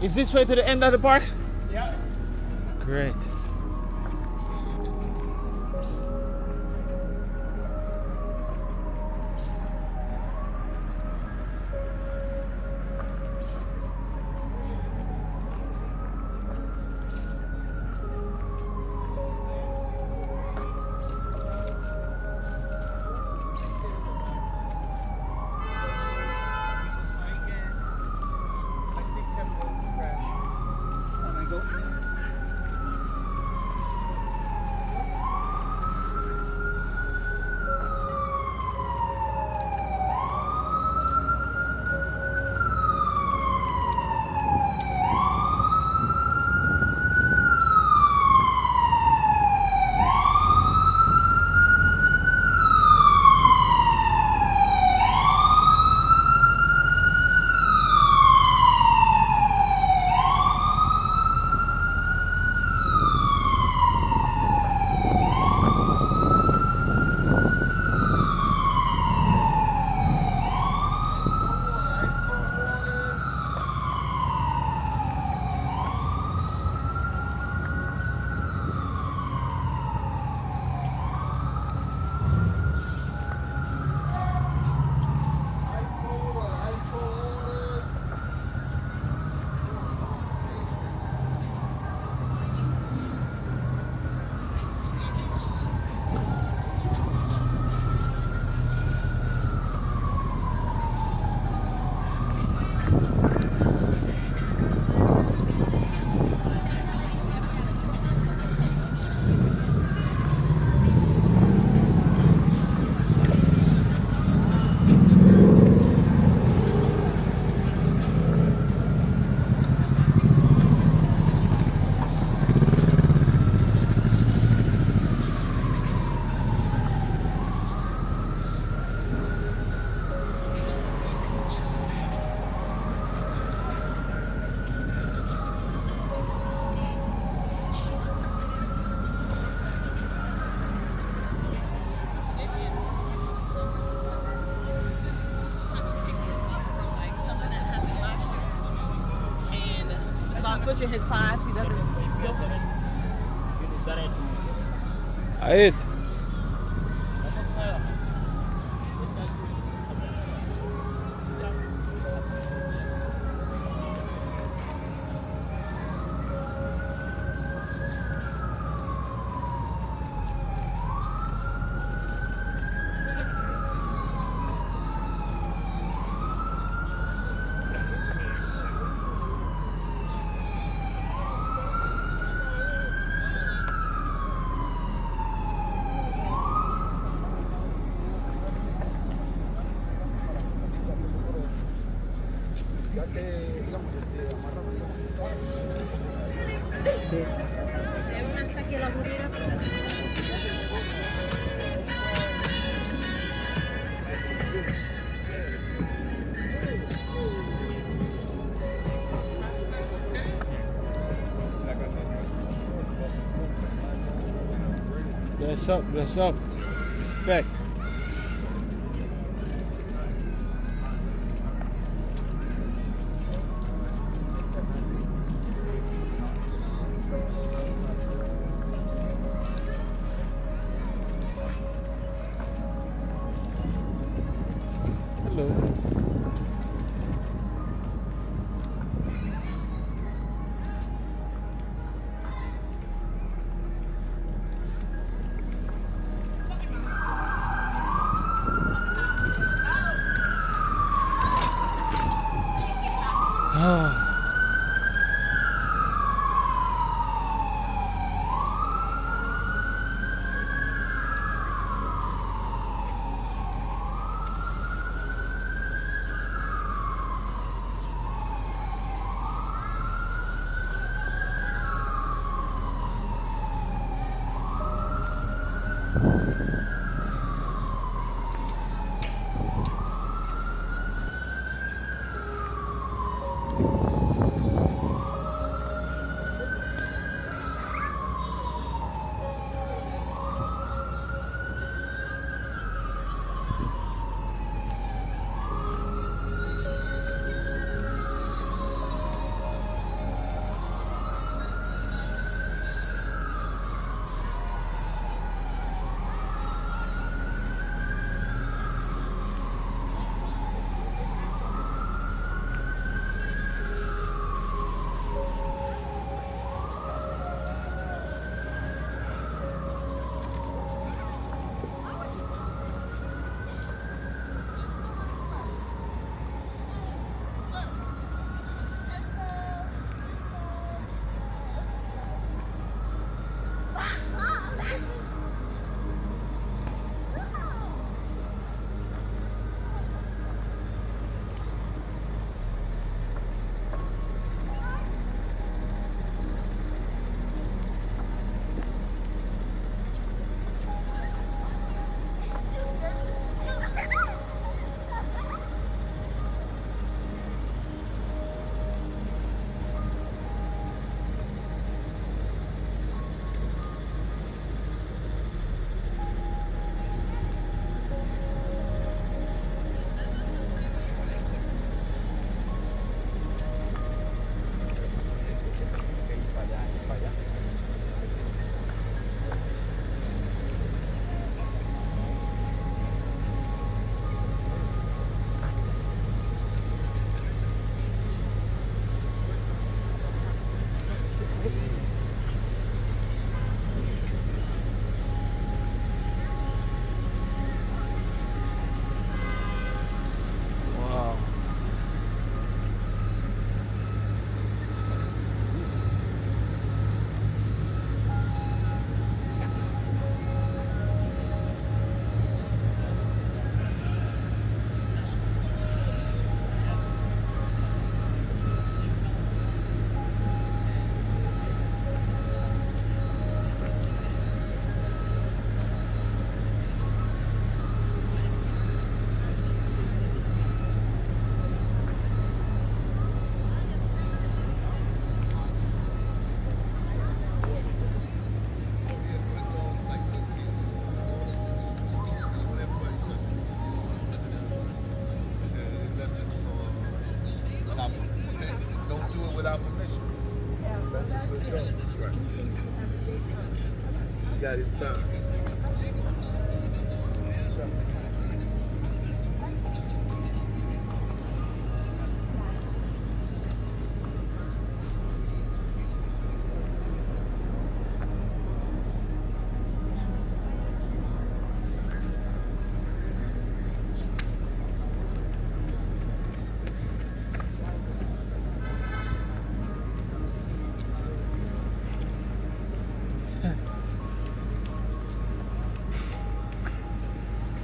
Is this way to the end of the park? Yeah. Great. Switching his class, he doesn't. Ahí. Bless up. Respect. Hello. at this time.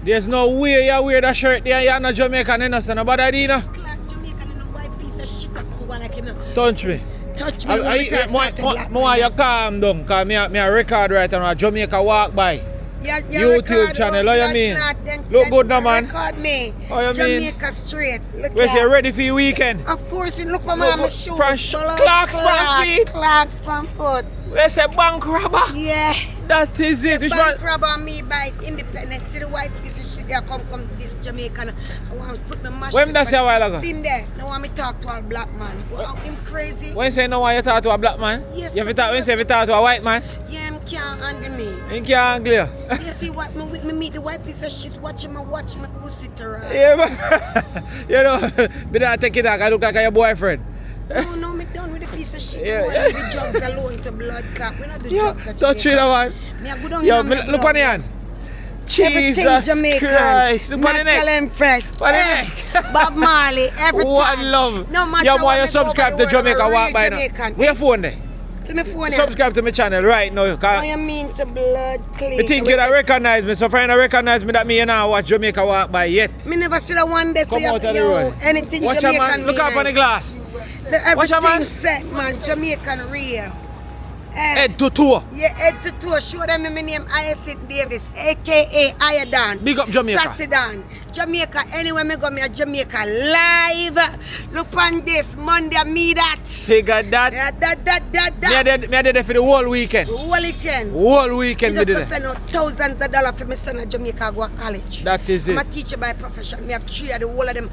There's no way you wear that shirt there. You're not Jamaican enough, so nobody Adina. Jamaican in a white piece of shit. Touch me. Touch me. I want you calm down, because me a record right now. Jamaica walk by. YouTube channel, how you mean? Look good now, man. Record me. How you mean? Jamaica straight. Look Where's you ready for your weekend? Of course, you look for my shoes. Clocks from feet. Clocks from foot. Where's a bank robber? Yeah. That is it. The bank robber on me bike, independent. See the white piece of shit there come this Jamaican. I want to put my mash. When that say a while ago? See him there. Now want me talk to a black man. Wow, him crazy. When you say no want you talk to a black man? Yes. When you say you talk to a white man? Yeah, him can't handle me. He can't handle you. You see what me meet the white piece of shit, watch my pussy to ride. Yeah, but you know, me not take it out. I look like your boyfriend. No, me done with the piece of shit. Yeah, leave the drugs alone to blood clot. We not the drugs at touch it, man. Me a go down yo, here, look on the hand. Jesus Christ. Look on the neck. Natural impressed. Hey. Bob Marley, everything. One love. No matter yo, what you subscribe to Jamaica Walk by now. Where your phone there? To my phone. Subscribe to my channel right now. I mean to blood clean. I think you don't recognize me, so friend, I recognize me that me you know watch Jamaica Walk by yet. Me never see that one day, so come out of the road. Anything watch Jamaican. Man. Look up on the glass. Everything set, man. Jamaican real. Head to toe. Yeah, head to toe. Show them my name Hyacinth Davis, aka Ayadan. Big up Jamaica. Sassidan. Jamaica, anywhere me go, me a Jamaica live. Look on this, Monday, me that. Figure that. Yeah, that. Me a there for the whole weekend. Whole weekend. Whole weekend me me just spend thousands of dollars for my son at Jamaica go to college. That is it. I'm a teacher by profession. Me have 3 of the whole of them.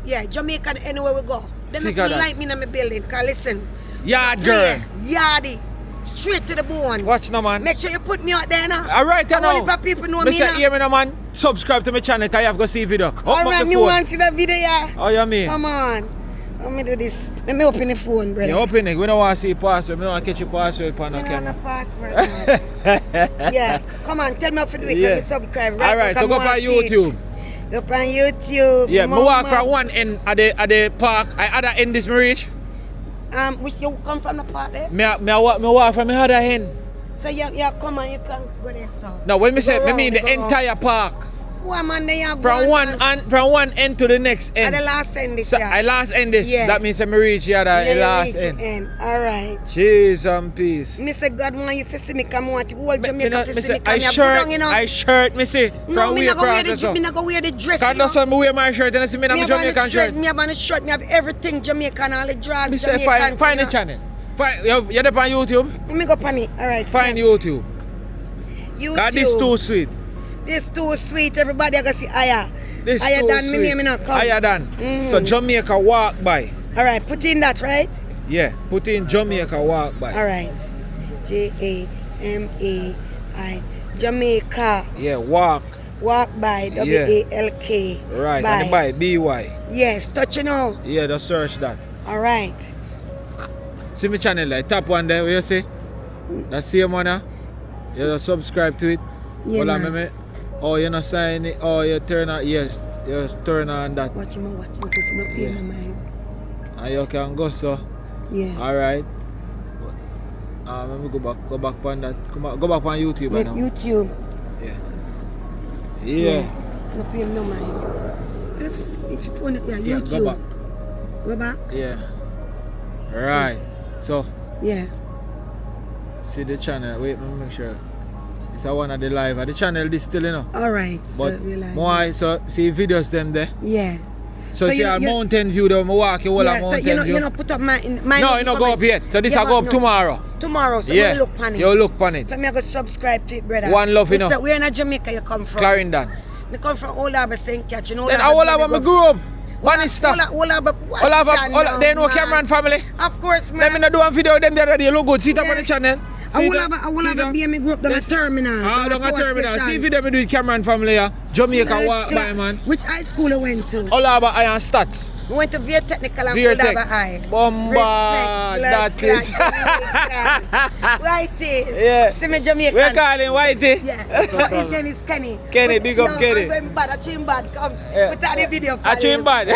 Yeah, Jamaican anywhere we go. Them not like me in my building. Cause listen. Yard girl. Yardy. Straight to the bone. Watch now, man. Make sure you put me out there now. Alright, I know. Only people know me now. Hear me now, man. Subscribe to my channel because you have to see video. Alright, me want to see the video, yeah. How you mean? Come on. Let me do this. Let me open the phone, brother. You open it. We don't want to see password. We don't want to catch your password on the camera. I don't password. Yeah. Come on, tell me how to do it. Let me subscribe. Right. Alright, so go on YouTube. Go on YouTube. Yeah, me walk from one end at the park. I other end this me reach. Which you come from the park there? Me walk from the other end. So you come on, you can go there, so. No, when me say, I mean the entire park. One man there you from one end to the next end. At the last end this, so I last end this. Yes. That means I reach the last end. Alright. Jeez and peace. Me say God want you to see me come want the whole Jamaica to see me come I shirt me see. No, me not go wear the dress. Cause that's why me wear my shirt and I see me have a Jamaican shirt. Me have on the shirt, me have everything Jamaican, all the drawers Jamaican. Say find the channel. You're there on YouTube? Let me go on it. Alright. Find YouTube. God, this too sweet. This too sweet. Everybody I go see Aya. This Aya too Dan, sweet. me name me not come. Aya Dan. So Jamaica Walk by. Alright, put in that, right? Yeah, put in Jamaica Walk by. Alright. Jamai. Jamaica. Yeah, walk. Walk by. WALK. Right, and the by BY. Yes, touch it now. Yeah, just search that. Alright. See my channel like top one there, what you see? That same one there. You just subscribe to it. Yeah, man. Oh, you not sign it. Oh, you turn on. Yes, you just turn on that. Watch him, because I'm not paying my mind. And you can go so. Yeah. Alright. Let me go back on that. Go back on YouTube now. YouTube. Yeah. Not paying no mind. It's phone. Yeah, YouTube. Go back. Yeah. Right. So. Yeah. See the channel. Wait, let me make sure. It's a one of the live. The channel this still, you know. Alright. But more, so see videos them there. Yeah. So see a mountain view though, I walk you all a mountain view. You know put up my no, you don't go up yet. So this will go up tomorrow. Tomorrow, so you look on it. You look on it. So me I go subscribe to it, brother. One love, you know. Where in Jamaica you come from? Clarendon. Me come from Old Harbour St. Catch, you know. Then Old Harbour me grew up. Bannister. They know Cameron family. Of course, man. Let me not do a video with them the other day. Look good. See it up on the channel. I will have a BME group down a terminal. Ah, down a terminal. See if you do with Cameron family, Jamaica walk by, man. Which high school you went to? Olaba Iron Stats. We went to Veer Technical and Veertech. Olaba High. Bomba. That is. Whitey. Yeah. See me Jamaican. We call him Whitey. Yeah. So his name is Kenny. Kenny, big up Kenny. I'm going bad. I trim bad. Come. Yeah. Put out the video. I trim bad.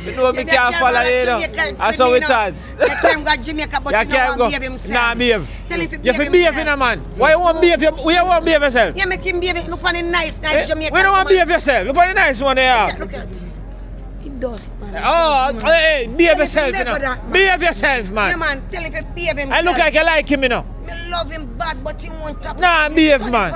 You know me can't follow you know. That's how it's hard. You can't go to Jamaica, but you don't want to behave himself. Nah, behave. Tell him to You have to behave in a man. Why you want to behave? Why you want to behave yourself? Yeah, make him behave. Look on the nice Jamaican. We don't want to behave yourself. Look on the nice one there. Look at him. He does, man. Oh, hey, behave yourself, you know. Behave yourself, man. Yeah, man. Tell him to behave himself. I look like you like him, you know. I love him bad, but he won't top. Nah, behave, man.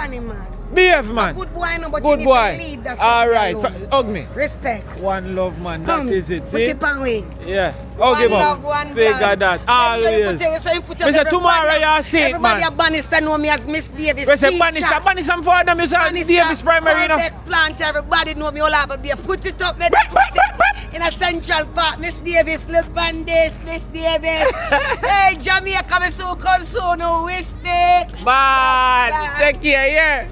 Behave, man. Good boy, no, but good you boy. need to lead that all right, hug me. Respect. One love, man. Come, that is it. put See? it on way. Yeah. Hug him up. Figure that. Always. Mr. Tomorrow you see it, man. Everybody Bannister know me as Miss Davis. We say Bannister for them. You say Davis primary, you know. Plant. Everybody know me all over there. Put it up, man. In a Central Park, Miss Davis. Look on this, Miss Davis. Hey, Jamaica, me so concerned. No mistake. Man, take care, yeah.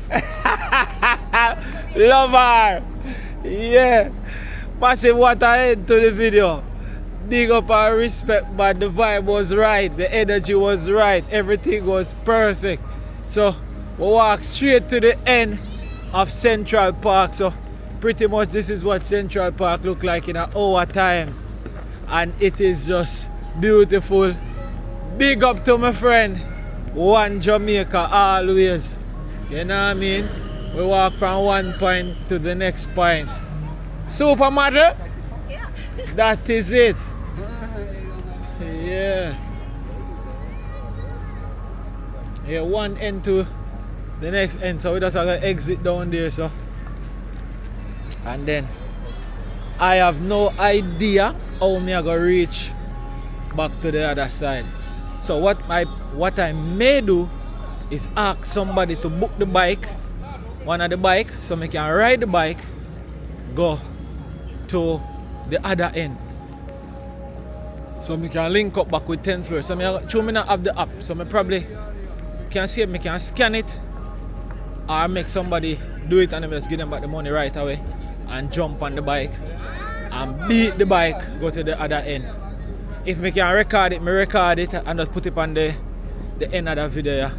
Love her. Yeah. Massive water head to the video. Big up our respect, but the vibe was right, the energy was right, everything was perfect. So we walk straight to the end of Central Park. So pretty much this is what Central Park look like in an hour time. And it is just beautiful. Big up to my friend, One Jamaica always. You know what I mean? We walk from one point to the next point. Supermodel? Yeah. That is it. Yeah. Yeah, one end to the next end. So we just have to exit down there, so. And then I have no idea how me I go reach back to the other side. So what I may do is ask somebody to book the bike, one of the bike, so I can ride the bike, go to the other end. So I can link up back with 10th floor. So I not have the app, so I probably can see it, I can scan it, or make somebody do it and then just give them back the money right away and jump on the bike and beat the bike, go to the other end. If I can record it and just put it on the end of the video, yeah,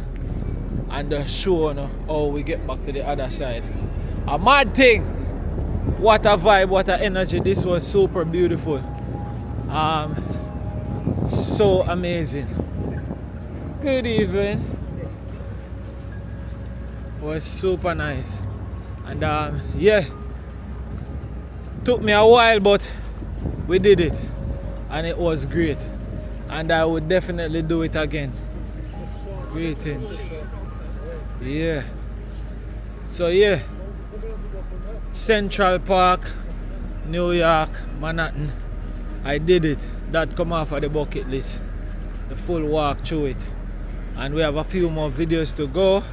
and just show how we get back to the other side. A mad thing. What a vibe, what a energy. This was super beautiful. So amazing. Good evening. It was super nice. And yeah, took me a while, but we did it. And it was great. And I would definitely do it again. Greetings. Yeah. So yeah, Central Park, New York, Manhattan. I did it. That come off of the bucket list. The full walk through it. And we have a few more videos to go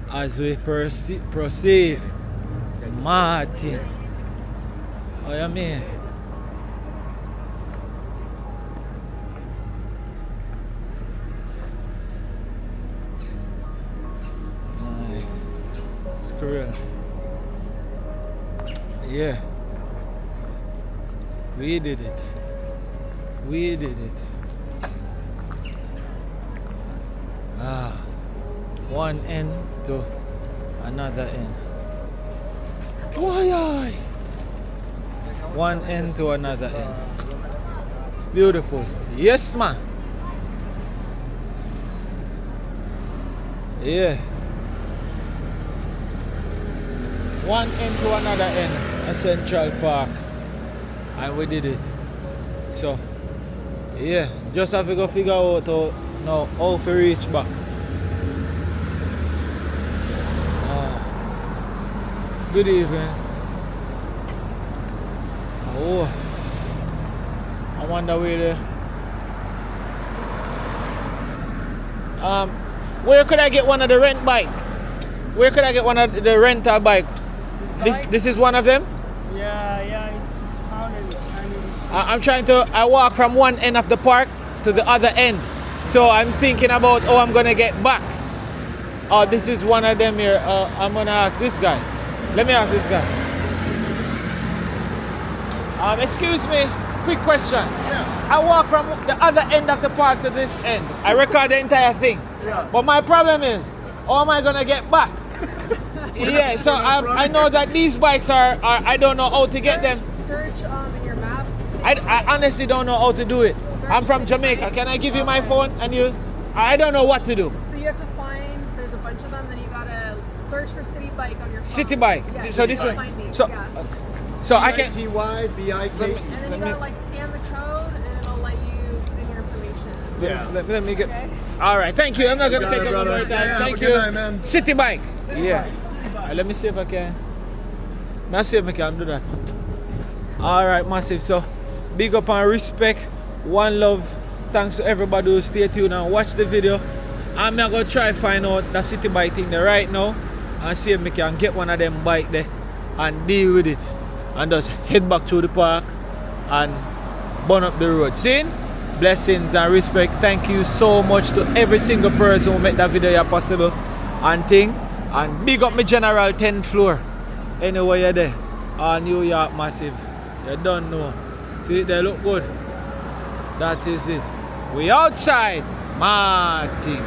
as we proceed. Martin. What you mean? Squirrel. Yeah. We did it. We did it. One end to another end. Why? One end to another end. It's beautiful. Yes, man. Yeah. One end to another end at Central Park. And we did it. So, yeah, just have to go figure out how to reach back. Good evening. Oh, I wonder where where could I get one of the rent bike? Where could I get one of the rental bike? This is one of them? Yeah, it's found in I'm trying to, I walk from one end of the park to the other end. So I'm thinking about how I'm gonna get back. Oh, this is one of them here. I'm gonna ask this guy. Let me ask this guy. Excuse me, quick question. Yeah. I walk from the other end of the park to this end. I record the entire thing. Yeah. But my problem is, how am I gonna get back? Yeah, so I know that these bikes are I don't know how to get them. Search in your maps. I honestly don't know how to do it. I'm from Jamaica. Can I give you my phone and you? I don't know what to do. So you have to find, there's a bunch of them, then you gotta search for City Bike on your phone. City Bike. Yeah, So this one. So I can. TYBIK. And then you gotta like scan the code and it'll let you put in your information. Yeah. Let me get. Okay. All right. Thank you. I'm not gonna take up more time. Yeah, Thank have a you. good night, man. City Bike. Yeah. Let me see if I can. Let's see if I can do that. All right, massive. So big up and respect. One love. Thanks to everybody who stay tuned and watch the video. I'm gonna try find out the City Bike thing there right now and see if I can get one of them bike there and deal with it and just head back to the park and burn up the road. See? Blessings and respect. Thank you so much to every single person who made that video here possible and thing. And big up my general 10th floor. Anyway you're there. All New York massive. You don't know. See they look good. That is it. We outside. Martin.